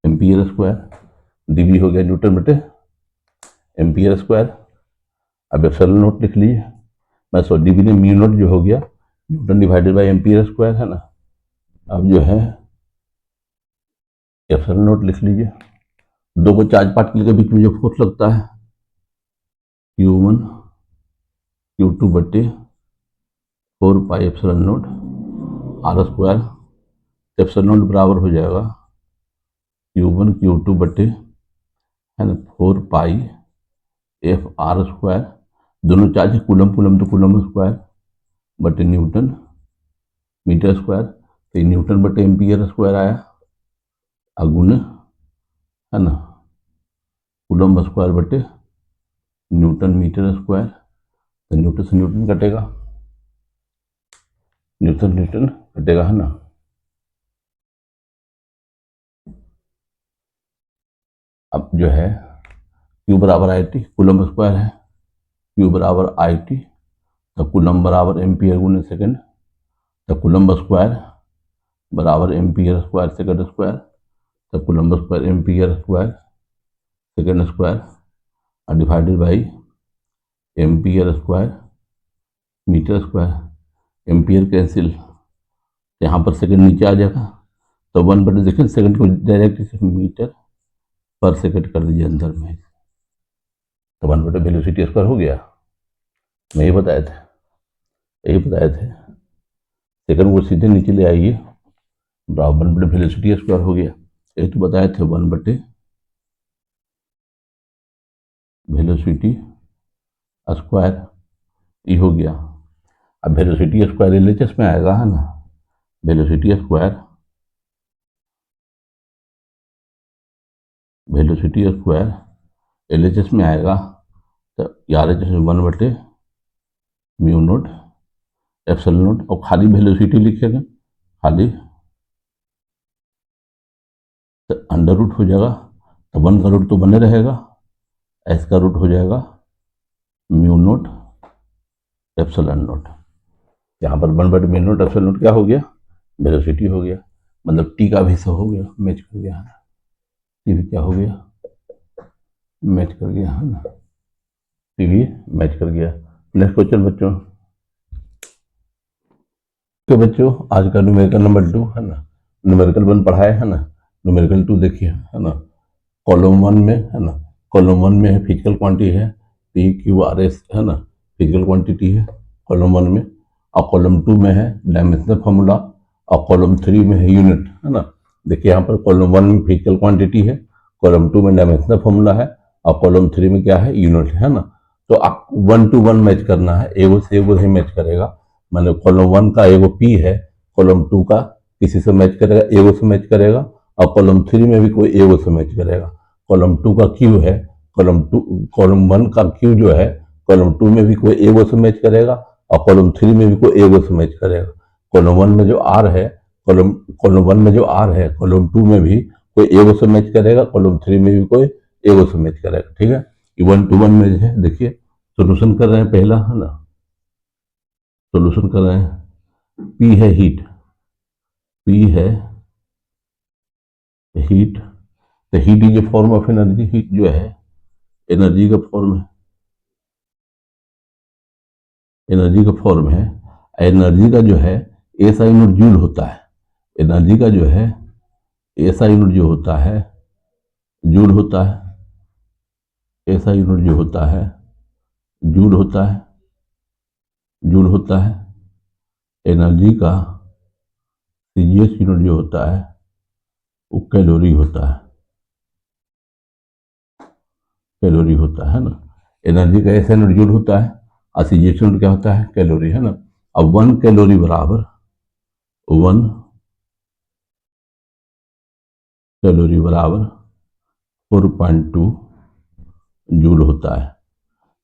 एम्पियर स्क्वायर। डीवी हो गया न्यूटन बटे एम्पियर स्क्वायर। अब एप्सिलॉन नोट लिख लीजिए, मैं सो डीवी ने म्यू नोट जो हो गया Newton divided by ampere square है ना। अब जो है एप्सिलॉन नोट लिख लीजिए, दो को चार्ज पार्टिकल के बीच में जो फोर्स लगता है Q1 Q2 बटे 4 pi epsilon naught R square. Epsilon naught बराबर हो जाएगा Q1 Q2 बटे है ना 4 पाई एफ आर स्क्वायर, दोनों चार्ज है कूलम कूलम तो कूलम स्क्वायर बटे न्यूटन मीटर स्क्वायर। तो न्यूटन बटे एम्पियर स्क्वायर आया अगुण है ना कूलम स्क्वायर बटे न्यूटन मीटर स्क्वायर। तो न्यूटन से न्यूटन कटेगा, न्यूटन न्यूटन कटेगा है ना। अब जो है Q बराबर आई टी, कूलम स्क्वायर है, Q बराबर आई टी, तो कूलम बराबर एम्पियर गुने सेकेंड, तो कूलम स्क्वायर बराबर एम्पियर स्क्वायर सेकेंड स्क्वायर, तो coulomb square ampere square second square और divided by ampere square metre square. Ampere cancel, यहाँ पर सेकेंड नीचे आ जाएगा, तो 1 बटे देखिए सेकेंड को डायरेक्ट मीटर पर सेकेंड कर दीजिए अंदर में, तो 1 बटे वेलोसिटी स्क्वायर हो गया। मैं ये बताए थे, यही बताए थे, सेकेंड को सीधे नीचे ले आइए, बराबर 1 बटे वेलोसिटी स्क्वायर हो गया। एक तो बताए थे 1 बटे वेलोसिटी स्क्वायर, ये हो गया। अब वेलोसिटी स्क्वायर एलएचएस में आएगा, है ना, वेलोसिटी स्क्वायर एलएचएस में आएगा तो आरएचएस 1/μ0 एप्सिलॉन नॉट, और खाली वेलोसिटी लिखेंगे, खाली तो अंडर रूट हो जाएगा, तो 1 का रूट तो बने रहेगा, एस का रूट हो जाएगा μ0 एप्सिलॉन नॉट। यहाँ पर 1/μ0 एप्सिलॉन नॉट क्या हो गया, वेलोसिटी हो गया, मतलब टी का भी हो गया, मैच कर गया, टी भी क्या हो गया, मैच कर गया, है ना, टी भी मैच कर गया। नेक्स्ट क्वेश्चन बच्चों, तो बच्चों आज का न्यूमेरिकल नंबर 2 है ना, न्यूमेरिकल 1 पढ़ाए है ना, न्यूमेरिकल 2 देखिए, है ना, कॉलम 1 में, है ना, कॉलम 1 में है फिजिकल क्वांटिटी है पी क्यू आर एस, है ना, फिजिकल क्वांटिटी है कॉलम 1 में, और कॉलम 2 में है डायमेंशनल फार्मूला, और कॉलम 3 में है यूनिट, है ना। देखिए यहाँ पर कॉलम 1 में फिजिकल क्वांटिटी है, कॉलम 2 में डायमेंशनल फार्मूला है, और कॉलम 3 में क्या है, यूनिट, है ना। तो आप 1 to 1 मैच करना है, एगो से एगो ही मैच करेगा, मतलब कॉलम 1 का एगो पी है, कॉलम 2 का किसी से मैच करेगा, एगो से मैच करेगा, और कॉलम 3 में भी कोई एगो से मैच करेगा। कॉलम 2 का क्यू है, कॉलम 1 का क्यू जो है, कॉलम 2 में भी कोई एगो से मैच करेगा, और कॉलम 3 में भी कोई एगो से मैच करेगा। कॉलम 1 में जो आर है, कॉलम 1 में जो आर है, कॉलम 2 में भी कोई एगो से मैच करेगा, कॉलम 3 में भी कोई एगो से मैच करेगा, ठीक है। 1 to 1 में जो है, देखिए सोल्यूशन कर रहे हैं पहला, है ना, सोल्यूशन कर रहे हैं, पी है हीट, पी है हीट, तो heat is a form of energy, heat जो है एनर्जी का फॉर्म है, एनर्जी का फॉर्म है, एनर्जी का जो है एसआई यूनिट जूल होता है, एनर्जी का जो है एसआई यूनिट जो होता है जूल होता है, एसआई यूनिट जो होता है जूल होता है, जूल होता है। एनर्जी का सीजीएस यूनिट जो होता है वो कैलोरी होता है, कैलोरी होता है ना। एनर्जी का एसआई यूनिट जूल होता है और सीजीएस यूनिट क्या होता है, कैलोरी, है ना। अब 1 कैलोरी बराबर 1 कैलोरी बराबर 4.2 जूल होता है।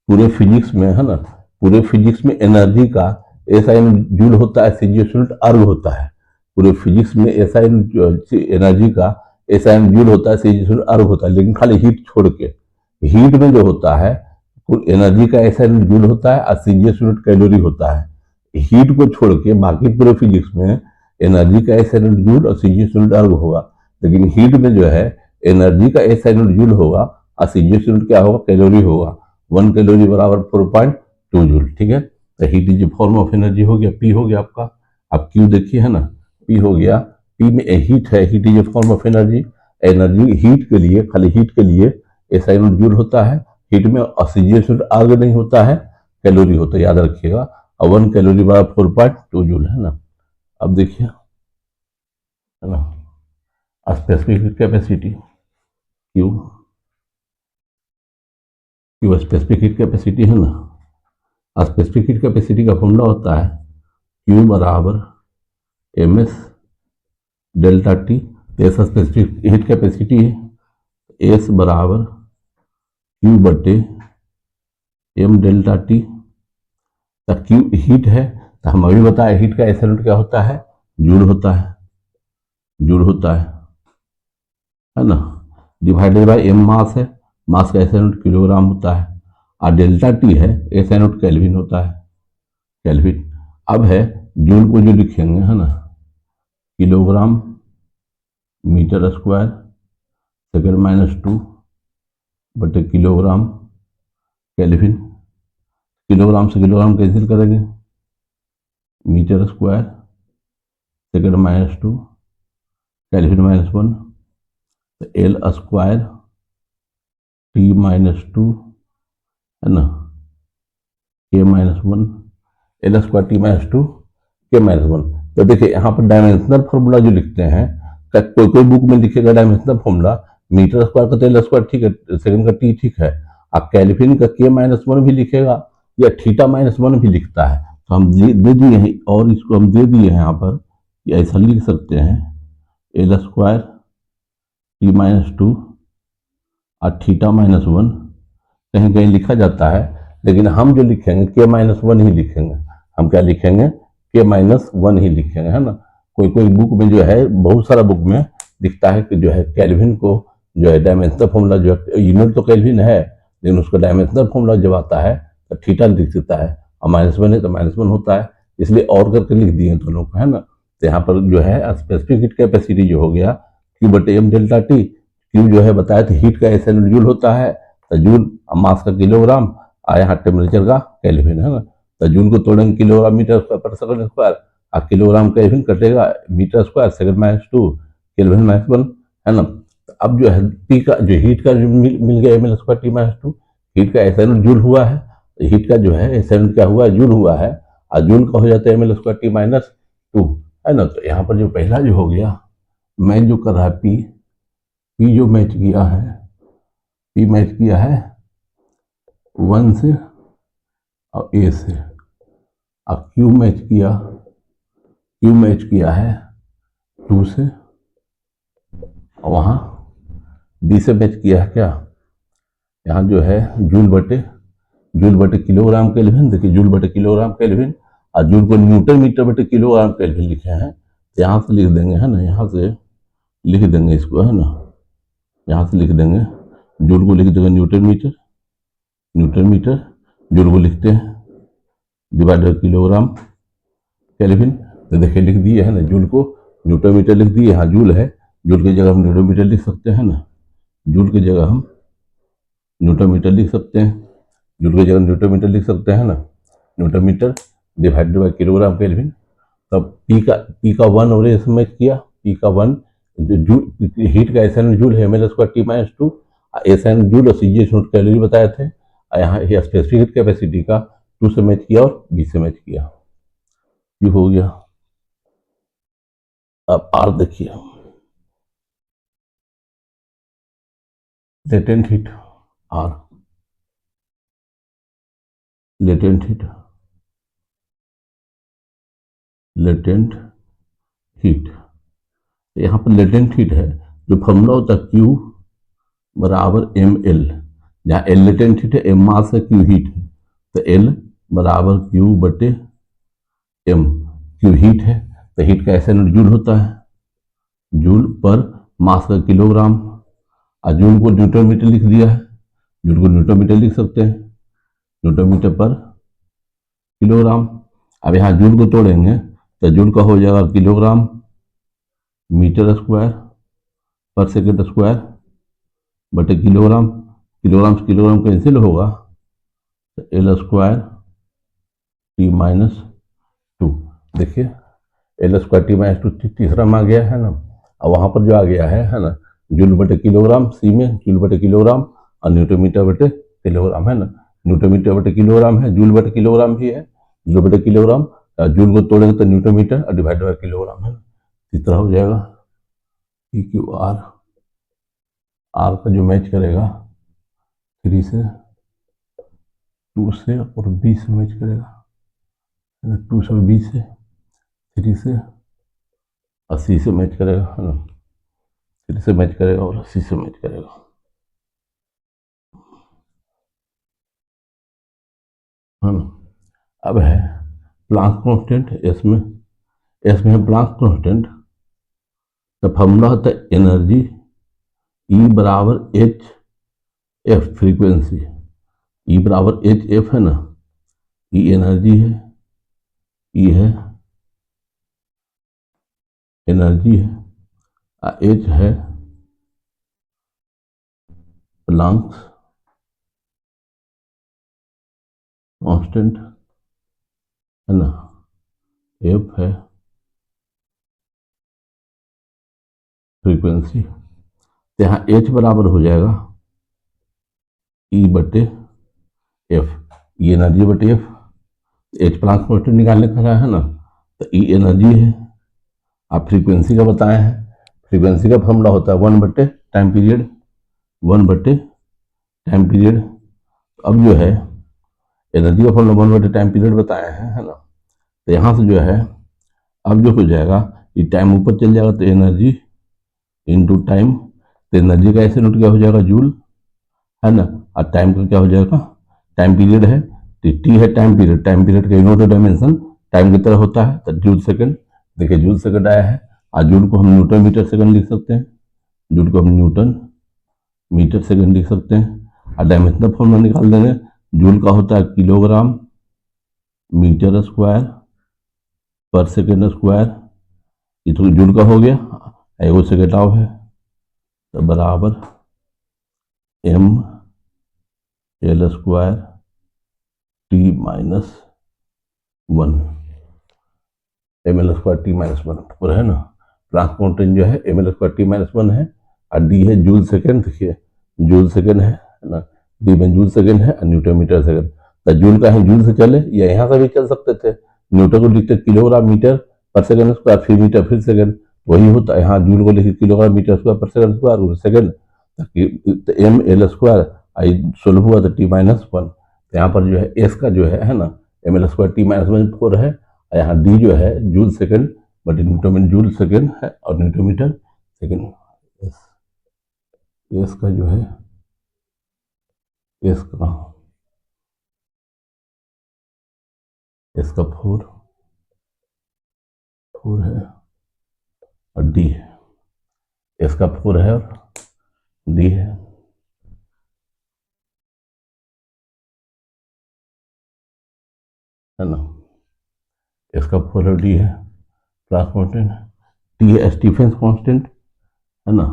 पूरे फिजिक्स में, है ना, पूरे फिजिक्स में एनर्जी का एसआई यूनिट जूल होता है, सीजीएस यूनिट अर्ग होता है। पूरे फिजिक्स में एसआई एनर्जी का एसआई यूनिट जूल होता है, सीजीएस यूनिट अर्ग होता है, लेकिन खाली हीट छोड़ के, हीट में जो होता है एनर्जी का एसआई यूनिट जूल होता है और सीजीएस यूनिट कैलोरी होता है। हीट को छोड़ के बाकी पूरे फिजिक्स में एनर्जी का एसआई यूनिट जूल और सीजीएस यूनिट अर्ग होगा, लेकिन हीट में जो है एनर्जी का एसआई यूनिट जूल होगा और सीजीएस यूनिट क्या होगा, कैलोरी होगा। 1 कैलोरी बराबर 4.2 जूल, ठीक है। तो heat is form of energy हो गया, पी हो गया आपका। अब क्यू देखिए, है ना, पी हो गया, पी में हीट है, heat is form of energy, energy heat के लिए, खाली हीट के लिए एसआई यूनिट जूल होता है, हीट में सीजीएस यूनिट अर्ग नहीं होता है, कैलोरी होता है, याद रखिएगा। और 1 कैलोरी बराबर 4.2 जूल, है ना। अब देखिए, है ना, specific capacity Q, Q specific heat capacity है ना। स्पेसिफिक हीट कैपेसिटी का फॉर्मूला होता है क्यू बराबर एम एस डेल्टा टी। ऐसा स्पेसिफिक हीट कैपेसिटी है एस बराबर क्यू बटे एम डेल्टा टी। तो क्यू हीट है, तो हम अभी बताए हीट का एसआई यूनिट क्या होता है, जूल होता है, जूल होता है ना, डिवाइडेड बाय एम मास है, मास का एसआई यूनिट किलोग्राम होता है, और डेल्टा टी है एसआई यूनिट केल्विन होता है, केल्विन। अब है जूल को जो लिखेंगे, है ना, किलोग्राम मीटर स्क्वायर सेकेंड -2 बटे किलोग्राम केल्विन। किलोग्राम से किलोग्राम कैंसिल करेंगे, मीटर स्क्वायर सेकेंड -2 केल्विन -1, तो एल स्क्वायर T-2, है ना, K-1, L square T-2 K-1। तो देखिए यहाँ पर डायमेंशनल फॉर्मूला जो लिखते हैं, कोई कोई बुक में लिखेगा डायमेंशनल फॉर्मूला, मीटर स्क्वायर का तो एल स्क्वायर ठीक है, सेकंड का टी ठीक है, और केल्विन का K-1 भी लिखेगा या थीटा -1 भी लिखता है, तो हम दे दिए हैं, और इसको हम दे दिए हैं यहाँ पर कि ऐसा लिख सकते हैं एल स्क्वायर T-2 और θ-1 कहीं कहीं लिखा जाता है, लेकिन हम जो लिखेंगे K-1 ही लिखेंगे। हम क्या लिखेंगे? K-1 ही लिखेंगे, है ना। कोई कोई बुक में जो है, बहुत सारा बुक में दिखता है कि जो है केल्विन को जो है डायमेंशनल फॉर्मूला, जो यूनिट तो केल्विन है लेकिन उसका डायमेंशनल फॉर्मूला जब आता है तो थीटा लिख देता है, और -1 है तो -1 होता है, इसलिए और करके लिख दिए दोनों को, है ना। तो यहाँ पर जो है स्पेसिफिक हीट कैपेसिटी जो हो गया Q/m डेल्टा टी। क्यू जो है बताया था हीट का SI जूल होता है, तो जूल मास का किलोग्राम, और यहाँ टेम्परेचर का केल्विन, है ना। तो जूल को तोड़ेंगे kilogram metre square per second square, और किलोग्राम केल्विन कटेगा मीटर स्क्वायर सेकंड -2 केल्विन -1, है ना। तो अब जो है पी का जो हीट का जो मिल गया ml स्क्वायर T-2, हीट का SI जूल हुआ है, तो हीट का जो है SI क्या हुआ है, जूल हुआ है, और जूल का हो जाता है ml स्क्वायर T-2, है ना। तो यहाँ पर जो पहला जो हो गया, मैं जो कर रहा है पी जो मैच किया है, पी मैच किया है 1 से और ए से, अब क्यू मैच किया है 2 से, और वहाँ बी से मैच किया है क्या, यहाँ जो है जूल बटे किलोग्राम केल्विन। देखिए जूल बटे किलोग्राम केल्विन, और जूल को न्यूटन मीटर बटे किलोग्राम केल्विन लिखे हैं, तो यहाँ से लिख देंगे, है ना, यहाँ से लिख देंगे इसको, है ना, यहाँ से लिख देंगे जूल को लिख देंगे न्यूटन मीटर, जूल को लिखते हैं डिवाइडेड किलोग्राम केल्विन। तो देखिए लिख दिए, है ना, जूल को न्यूटन मीटर लिख दिए, यहाँ जूल है, जूल की जगह हम न्यूटन मीटर लिख सकते हैं ना, जूल की जगह हम न्यूटन मीटर लिख सकते हैं, जूल की जगह न्यूटन मीटर लिख सकते हैं ना, newton metre divided by kilogram kelvin. तब पी का 1 और एस मैच किया, पी का 1 जूल हीट का SI जूल है ml square T-2, SI joule और CG कैलोरी बताए थे, यहाँ स्पेसिफिक हीट कैपेसिटी का 2 से मैच किया और बी से मैच किया, ये हो गया। अब आर देखिए, latent heat, R latent heat, यहाँ पर लेटेंट हीट है, जो फॉर्मूला होता है Q बराबर ml, जहाँ L लेटेंट हीट है, M मास है, Q हीट है, तो L बराबर Q बटे M, Q हीट है तो हीट का SI जूल होता है, जूल पर मास का किलोग्राम, और जूल को न्यूटन मीटर लिख दिया है, जूल को न्यूटन मीटर लिख सकते हैं, न्यूटन मीटर पर किलोग्राम। अब यहाँ जूल को तोड़ेंगे तो जूल का हो जाएगा kilogram metre square per second square बटे किलोग्राम, किलोग्राम से किलोग्राम कैंसिल होगा, तो एल स्क्वायर T-2, देखिए एल स्क्वायर T-2 तीसरा में आ गया है ना, और वहाँ पर जो आ गया है ना, जूल बटे किलोग्राम, सी में जूल बटे किलोग्राम और न्यूटन मीटर बटे किलोग्राम, है ना, न्यूटन मीटर बटे किलोग्राम है, जूल बटे किलोग्राम भी है, जूल बटे किलोग्राम, जूल को तोड़ेंगे तो न्यूटन मीटर और डिवाइड बाई किलोग्राम, है ना, इस तरह हो जाएगा। PQR, आर का जो मैच करेगा 3 से 2 से और बी से मैच करेगा, 2 से बी से 3 से 80 से मैच करेगा, है ना, 3 से मैच करेगा और 80 से मैच करेगा, है ना। अब है प्लांक कांस्टेंट, एस में है प्लांक कांस्टेंट, तो फॉर्मूला होता है एनर्जी E बराबर एच एफ, फ्रीक्वेंसी E बराबर एच एफ, है ना, E एनर्जी है, E है एनर्जी है, H है प्लांक कांस्टेंट, है ना, F है फ्रीक्वेंसी। तो यहाँ H बराबर हो जाएगा E बटे एफ, E एनर्जी बटे एफ, H प्लांक कांस्टेंट निकालने का है ना, तो E एनर्जी है, आप फ्रीक्वेंसी का बताए हैं, फ्रीक्वेंसी का फॉर्मूला होता है 1 बटे टाइम पीरियड, 1 बटे टाइम पीरियड। अब जो है एनर्जी का फॉर्मूला 1 बटे टाइम पीरियड बताया है ना, तो यहाँ से जो है अब जो हो जाएगा, ये टाइम ऊपर चल जाएगा तो एनर्जी इनटू टाइम, तो एनर्जी का ऐसे नोट क्या हो जाएगा, जूल, है ना। और टाइम का क्या हो जाएगा, टाइम पीरियड है तो टी है टाइम पीरियड, टाइम पीरियड का यूनिट डायमेंशन टाइम की तरह होता है, तो जूल सेकंड। देखिए जूल सेकंड आया है, और जूल को हम न्यूटन मीटर सेकंड लिख सकते हैं, जूल को हम न्यूटन मीटर सेकंड लिख सकते हैं। और डायमेंशनल फॉर्मूला निकाल देंगे, जूल का होता है kilogram metre square per second square, ये तो जूल का हो गया, एगो से घटाव है, तो बराबर M L square T minus 1, M L square T minus 1 पूरा है ना। प्लांक कांस्टेंट जो है M L square T minus 1 है, और डी है जूल सेकेंड, देखिए जूल सेकेंड है ना, डी में जूल सेकेंड है और न्यूटन मीटर सेकेंड। तो जूल का है जूल से चले या यहाँ से भी चल सकते थे, न्यूटन को लिखते kilogram metre per second square, फिर मीटर फिर सेकेंड, वही होता है। यहाँ जूल को लिखे kilogram metre square per second square second, M L square I solve हुआ तो टी माइनस 1। तो यहाँ पर जो है एस का जो है ना, M L square T minus 1 4 है, यहाँ डी जो है जूल सेकेंड, बट न्यूटन में जूल सेकेंड है और न्यूटन मीटर सेकेंड। एस का जो है, इसका 4 है और डी है, इसका 4 है और डी है ना, इसका 4 और डी है। क्लास कांस्टेंट टी है स्टीफेंस कांस्टेंट, है ना,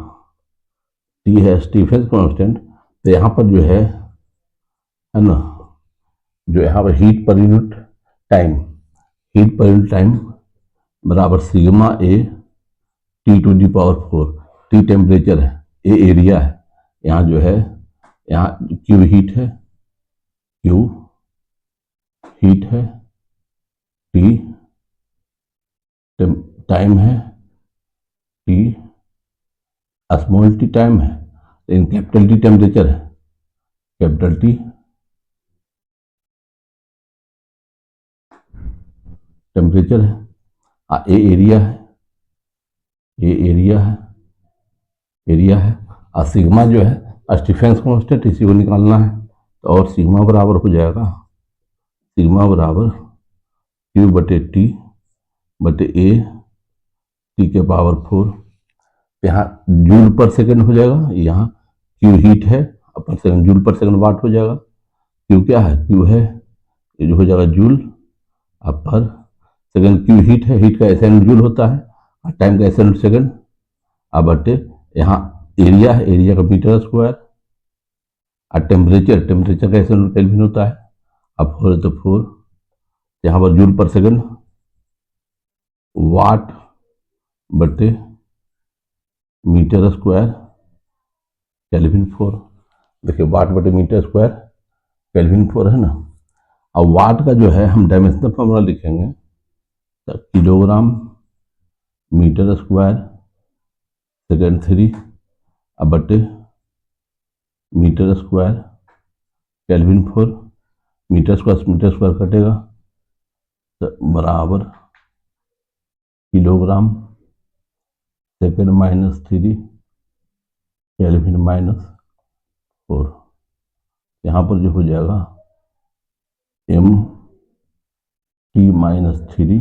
टी है स्टीफेंस कांस्टेंट। तो यहाँ पर जो है ना, जो यहाँ पर heat per unit time, heat per unit time बराबर sigma A T to the power 4, T temperature है, ए एरिया है, यहाँ जो है यहाँ क्यू हीट है, क्यू हीट है, टी टाइम है, टी स्मॉल टी टाइम है, लेकिन कैपिटल टी टेम्परेचर है, कैपिटल टी टेम्परेचर है, ए एरिया है, ए एरिया है, एरिया है, और सिग्मा जो है स्टीफेंस कांस्टेंट, इसी को निकालना है। तो और सिग्मा बराबर हो जाएगा, सिग्मा बराबर क्यू बटे टी बटे ए टी के पावर 4। यहाँ जूल पर सेकंड हो जाएगा, यहाँ क्यू हीट है पर सेकंड, जूल पर सेकंड वाट हो जाएगा, क्यू क्या है, क्यू है ये जो हो जाएगा जूल, अब पर सेकंड क्यू हीट है, हीट का एसआई जूल होता है और टाइम का एसआई सेकंड, अब बटे यहाँ एरिया है, एरिया का मीटर स्क्वायर, और टेम्परेचर, टेम्परेचर का एसआई केल्विन होता है, अब 4 है तो 4, यहाँ पर जूल पर सेकंड वाट बटे मीटर स्क्वायर केल्विन 4। देखिए वाट बटे मीटर स्क्वायर केल्विन 4 है ना। अब वाट का जो है हम डायमेंशनल फॉर्मूला लिखेंगे, तो किलोग्राम मीटर स्क्वायर सेकेंड 3 अब बटे metre square kelvin 4, metre square कटेगा तो बराबर kilogram second minus 3 kelvin minus 4। यहाँ पर जो हो जाएगा M T minus 3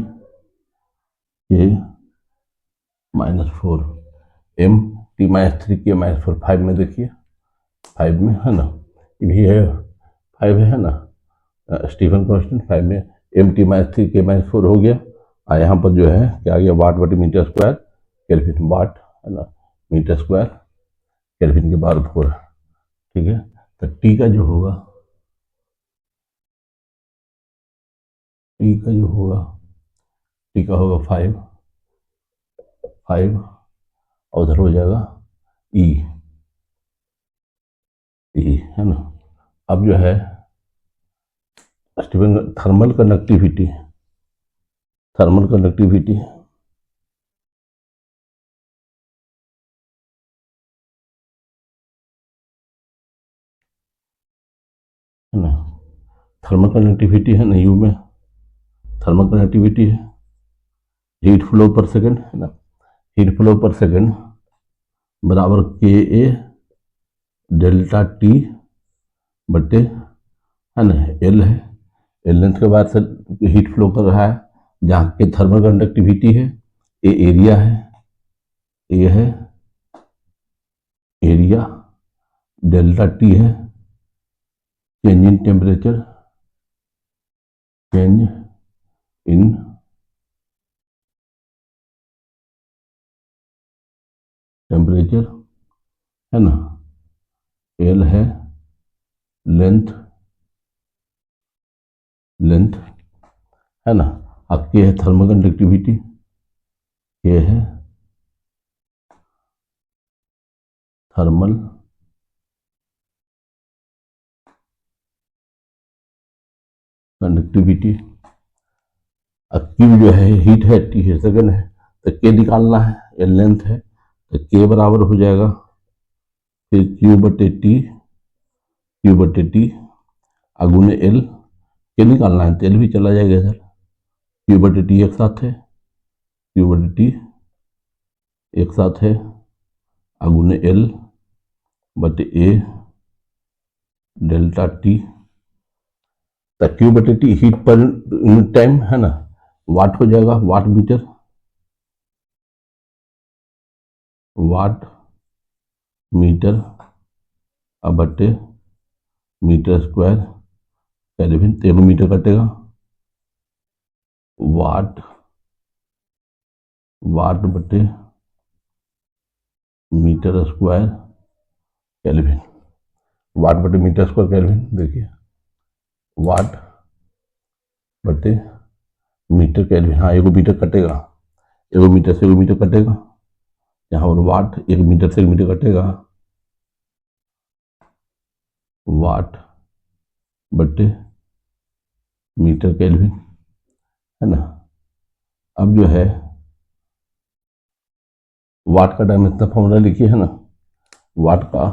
K minus 4, M T minus 3 K minus 4, 5 में देखिए, 5 में है ना, ये भी है 5 है ना, स्टीफन कांस्टेंट 5 में M T minus 3 K minus 4 हो गया, और यहाँ पर जो है क्या आ गया, वाट बटे मीटर स्क्वायर केल्विन, वाट है ना मीटर स्क्वायर केल्विन के बार 4, ठीक है। तो टी का जो होगा, टी का जो होगा, टी का होगा 5 और उधर हो जाएगा ई, है ना। अब जो है Stefan thermal conductivity, thermal conductivity है ना, थर्मल कंडक्टिविटी है ना यू में, थर्मल कंडक्टिविटी है, हीट फ्लो पर सेकेंड है ना, हीट फ्लो पर सेकेंड बराबर के ए डेल्टा टी बटे है ना एल है, एल लेंथ के बाद से हीट फ्लो कर रहा है, जहाँ के थर्मल कंडक्टिविटी है, ए एरिया है, ए है एरिया, डेल्टा टी है change in temperature, change in temperature है ना, एल है लेंथ, लेंथ है ना, अब के है थर्मल कंडक्टिविटी, के है थर्मल कंडक्टिविटी, अब क्यू जो है हीट है, टी है सेकंड है, तो के निकालना है, एल लेंथ है, तो के बराबर हो जाएगा फिर क्यू बटे टी, क्यू बटे टी अगुने एल, के निकालना है तो एल भी चला जाएगा इधर, क्यू बटे टी एक साथ है, क्यू बटे टी एक साथ है अगुने एल बटे ए डेल्टा टी, तो क्यू बटे T heat per unit time है ना, वाट हो जाएगा, वाट मीटर, वाट मीटर अब बटे मीटर स्क्वायर केल्विन, तेरह मीटर कटेगा, वाट, वाट बटे मीटर स्क्वायर केल्विन, वाट बटे मीटर स्क्वायर केल्विन, देखिए वाट बटे मीटर केल्विन, हाँ एगो मीटर कटेगा, एगो मीटर से एगो मीटर कटेगा, यहाँ पर वाट एक मीटर से एक मीटर कटेगा, वाट बटे मीटर केल्विन है ना। अब जो है वाट का डायमेंशनल फॉर्मूला लिखिए है ना, वाट का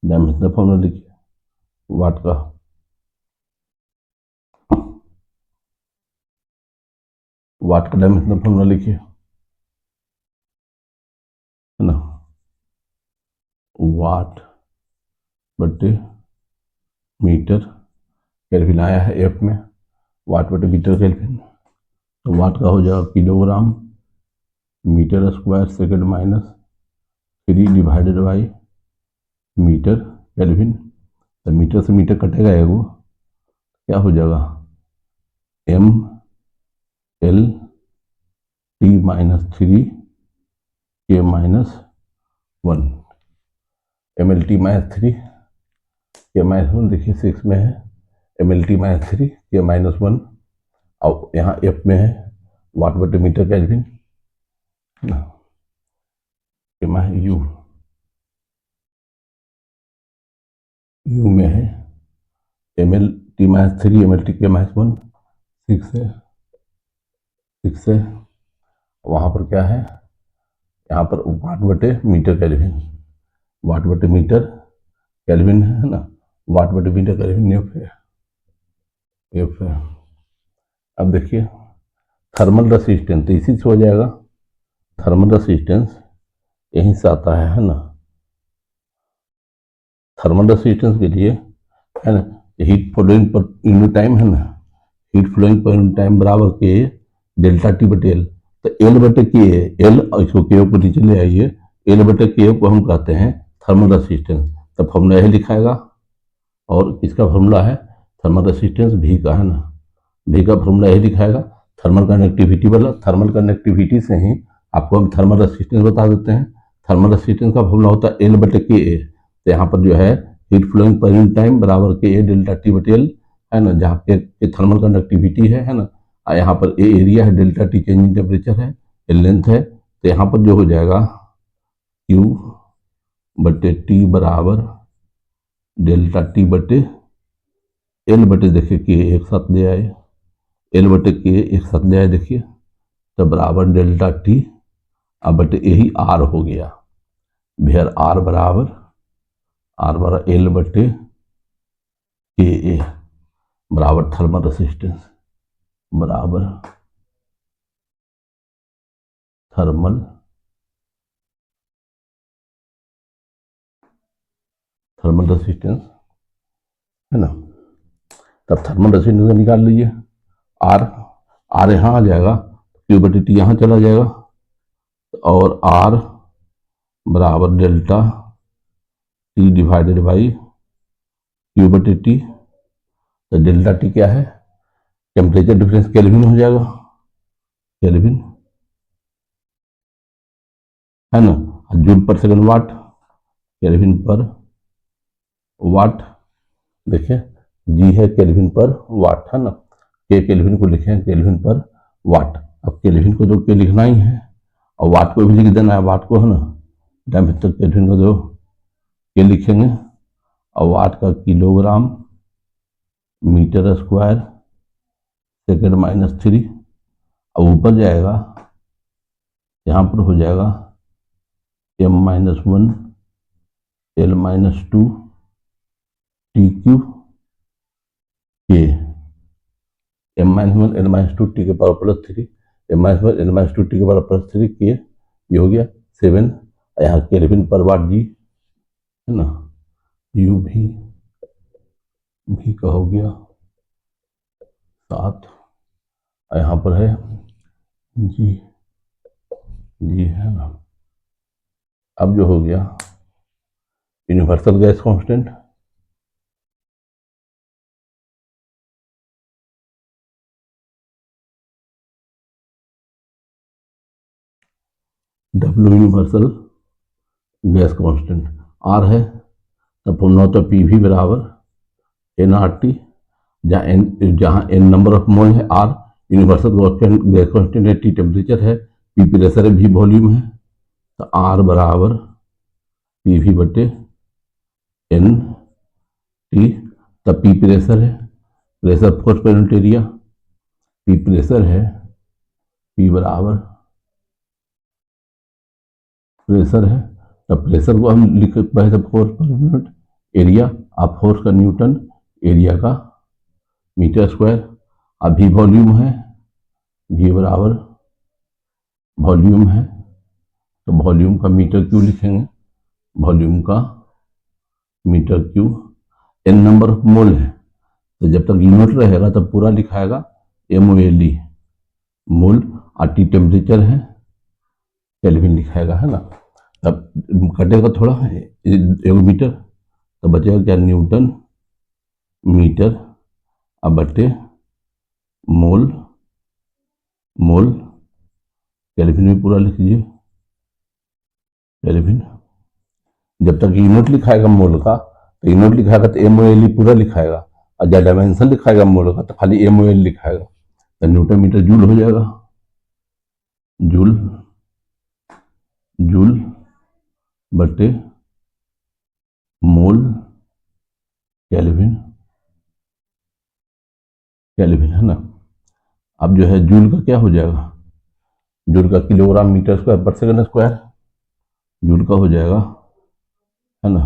डायमेंशनल फॉर्मूला लिखिए, वाट का डायमेंशनल फॉर्मूला लिखिए है ना, वाट बटे मीटर केल्विन आया है एफ में, वाट बटे मीटर केल्विन, तो वाट का हो जाएगा kilogram metre square second minus 3 divided by metre kelvin, तो मीटर से मीटर कटेगा एगो, क्या हो जाएगा M L T minus 3 K minus 1, M L T minus 3 K minus 1, देखिए 6 में है M L T minus 3 K minus 1, और यहाँ एफ में है वाट बटे मीटर केल्विन ना, यू यू में है M L T minus 3 M L T K minus 1, 6 है, वहाँ पर क्या है, यहाँ पर वाट बटे मीटर केल्विन, वाट बटे मीटर केल्विन है ना, वाट बटे मीटर केल्विन एफ है, एफ है। अब देखिए थर्मल रेसिस्टेंस तो इसी से हो जाएगा, थर्मल रेसिस्टेंस यहीं से आता है ना, थर्मल रेसिस्टेंस के लिए है ना, heat flowing per unit time है ना, heat flowing per unit time बराबर के डेल्टा टी बटे एल, तो एल बटे के एल, इसको के को नीचे ले आइए, एल बटे के को हम कहते हैं थर्मल रेसिस्टेंस, तो फॉर्मूला यही लिखाएगा, और इसका फॉर्मूला है थर्मल रेसिस्टेंस भी का है ना, भी का फॉर्मूला यही लिखाएगा, थर्मल कंडक्टिविटी वाला, थर्मल कंडक्टिविटी से ही आपको हम थर्मल रेसिस्टेंस बता देते हैं, थर्मल रेसिस्टेंस का फॉर्मूला होता है एल बटे के ए, तो यहाँ पर जो है heat flowing per unit time बराबर के ए डेल्टा टी बटे एल है ना, जहाँ पे थर्मल कंडक्टिविटी है ना, यहाँ पर ए एरिया है, delta T change in temperature है, एल लेंथ है, तो यहाँ पर जो हो जाएगा क्यू बटे टी बराबर डेल्टा टी बटे एल बटे, देखिए के एक साथ ले आए, एल बटे के एक साथ ले आए देखिए, तो बराबर डेल्टा टी अब बटे यही आर हो गया, वेयर आर बराबर एल बटे के ए बराबर थर्मल रेसिस्टेंस, बराबर थर्मल रेजिस्टेंस है ना। तब थर्मल रेजिस्टेंस निकाल लीजिए। आर आर यहाँ आ जाएगा, क्यू बटी टी यहाँ चला जाएगा, और आर बराबर delta T divided by Q बटी टी। तो डेल्टा टी क्या है, टेम्परेचर डिफरेंस केल्विन हो जाएगा, केल्विन है ना। जूल पर सेकंड वाट, केल्विन पर वाट, देखिए जी है केल्विन पर वाट है ना। के केल्विन को लिखे हैं केल्विन पर वाट। अब केल्विन को तो के लिखना ही है, और वाट को भी लिख देना है, वाट को है ना। टेम्परेचर केल्विन को जो के लिखेंगे, और वाट का किलोग्राम मीटर स्क्वायर सेकेंड -3। अब ऊपर जाएगा, यहाँ पर हो जाएगा m-1 L-2 TQ के, m-1 L-2 टी के पावर +3, m-1 L-2 टी के पावर +3 के, ये हो गया 7। यहाँ केल्विन पर वाट जी है ना, यू भी का हो गया 7, यहाँ पर है जी है ना। अब जो हो गया universal gas constant, W universal gas constant R है, तब हम तो पी भी बराबर एन आर टी, जहाँ एन नंबर ऑफ मोल है, आर यूनिवर्सल गैस कांस्टेंट है, टी टेम्परेचर है, पी प्रेशर है, भी वॉल्यूम है। तो आर बराबर पी वी बटे एन टी। तब पी प्रेशर है, pressure force per unit area, P pressure है, पी बराबर प्रेशर है। तब प्रेशर को हम लिख पाए थे फोर्स पर यूनिट एरिया, आप फोर्स का न्यूटन, एरिया का मीटर स्क्वायर। अब भी वॉल्यूम है, भी बराबर वॉल्यूम है, तो वॉल्यूम का मीटर क्यू लिखेंगे, वॉल्यूम का metre cube. N number of mole है, तो जब तक यूनिट रहेगा तब पूरा लिखाएगा MOLE मोल, और टी टेम्परेचर है, केल्विन लिखाएगा है ना। तब कटेगा थोड़ा एक मीटर, तो बचेगा क्या, न्यूटन मीटर अब बटे मोल, केल्विन में पूरा लिख लीजिए केल्विन। जब तक यूनिट लिखाएगा मोल का, तो यूनिट लिखाएगा तो MOLE पूरा लिखाएगा, और जब डायमेंशन लिखाएगा मोल का तो खाली MOL लिखाएगा। तो न्यूटन मीटर जूल हो जाएगा, जूल बटे मोल केल्विन है ना। अब जो है जूल का क्या हो जाएगा, जूल का kilogram metre square per second square, joule का हो जाएगा है ना,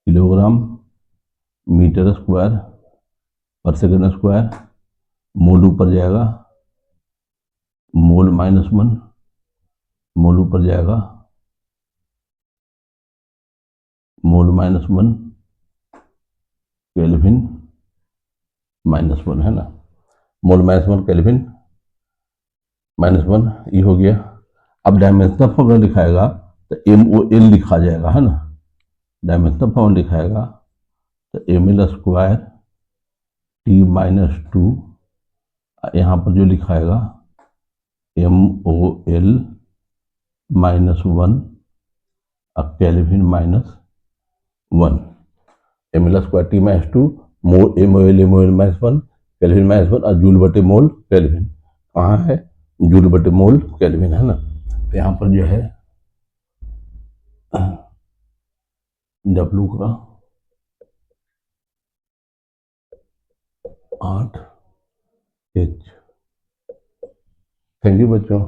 kilogram metre square per second square. मोल ऊपर जाएगा, मोल -1, मोल ऊपर जाएगा, मोल -1 केल्विन -1 है ना। मोल -1 केल्विन -1 ये हो गया। अब डायमेंशनल फॉर्मूला लिखाएगा तो MOL लिखा जाएगा है ना। डायमेंशनल फॉर्मूला लिखाएगा तो ml स्क्वायर T-2, यहाँ पर जो लिखाएगा MOL -1 अब kelvin -1, ml square T-2 MOL -1 kelvin -1, और जूल बटे मोल केल्विन कहाँ है, जूल बटे मोल केल्विन है ना। तो यहाँ पर जो है W का 8H। थैंक यू बच्चों।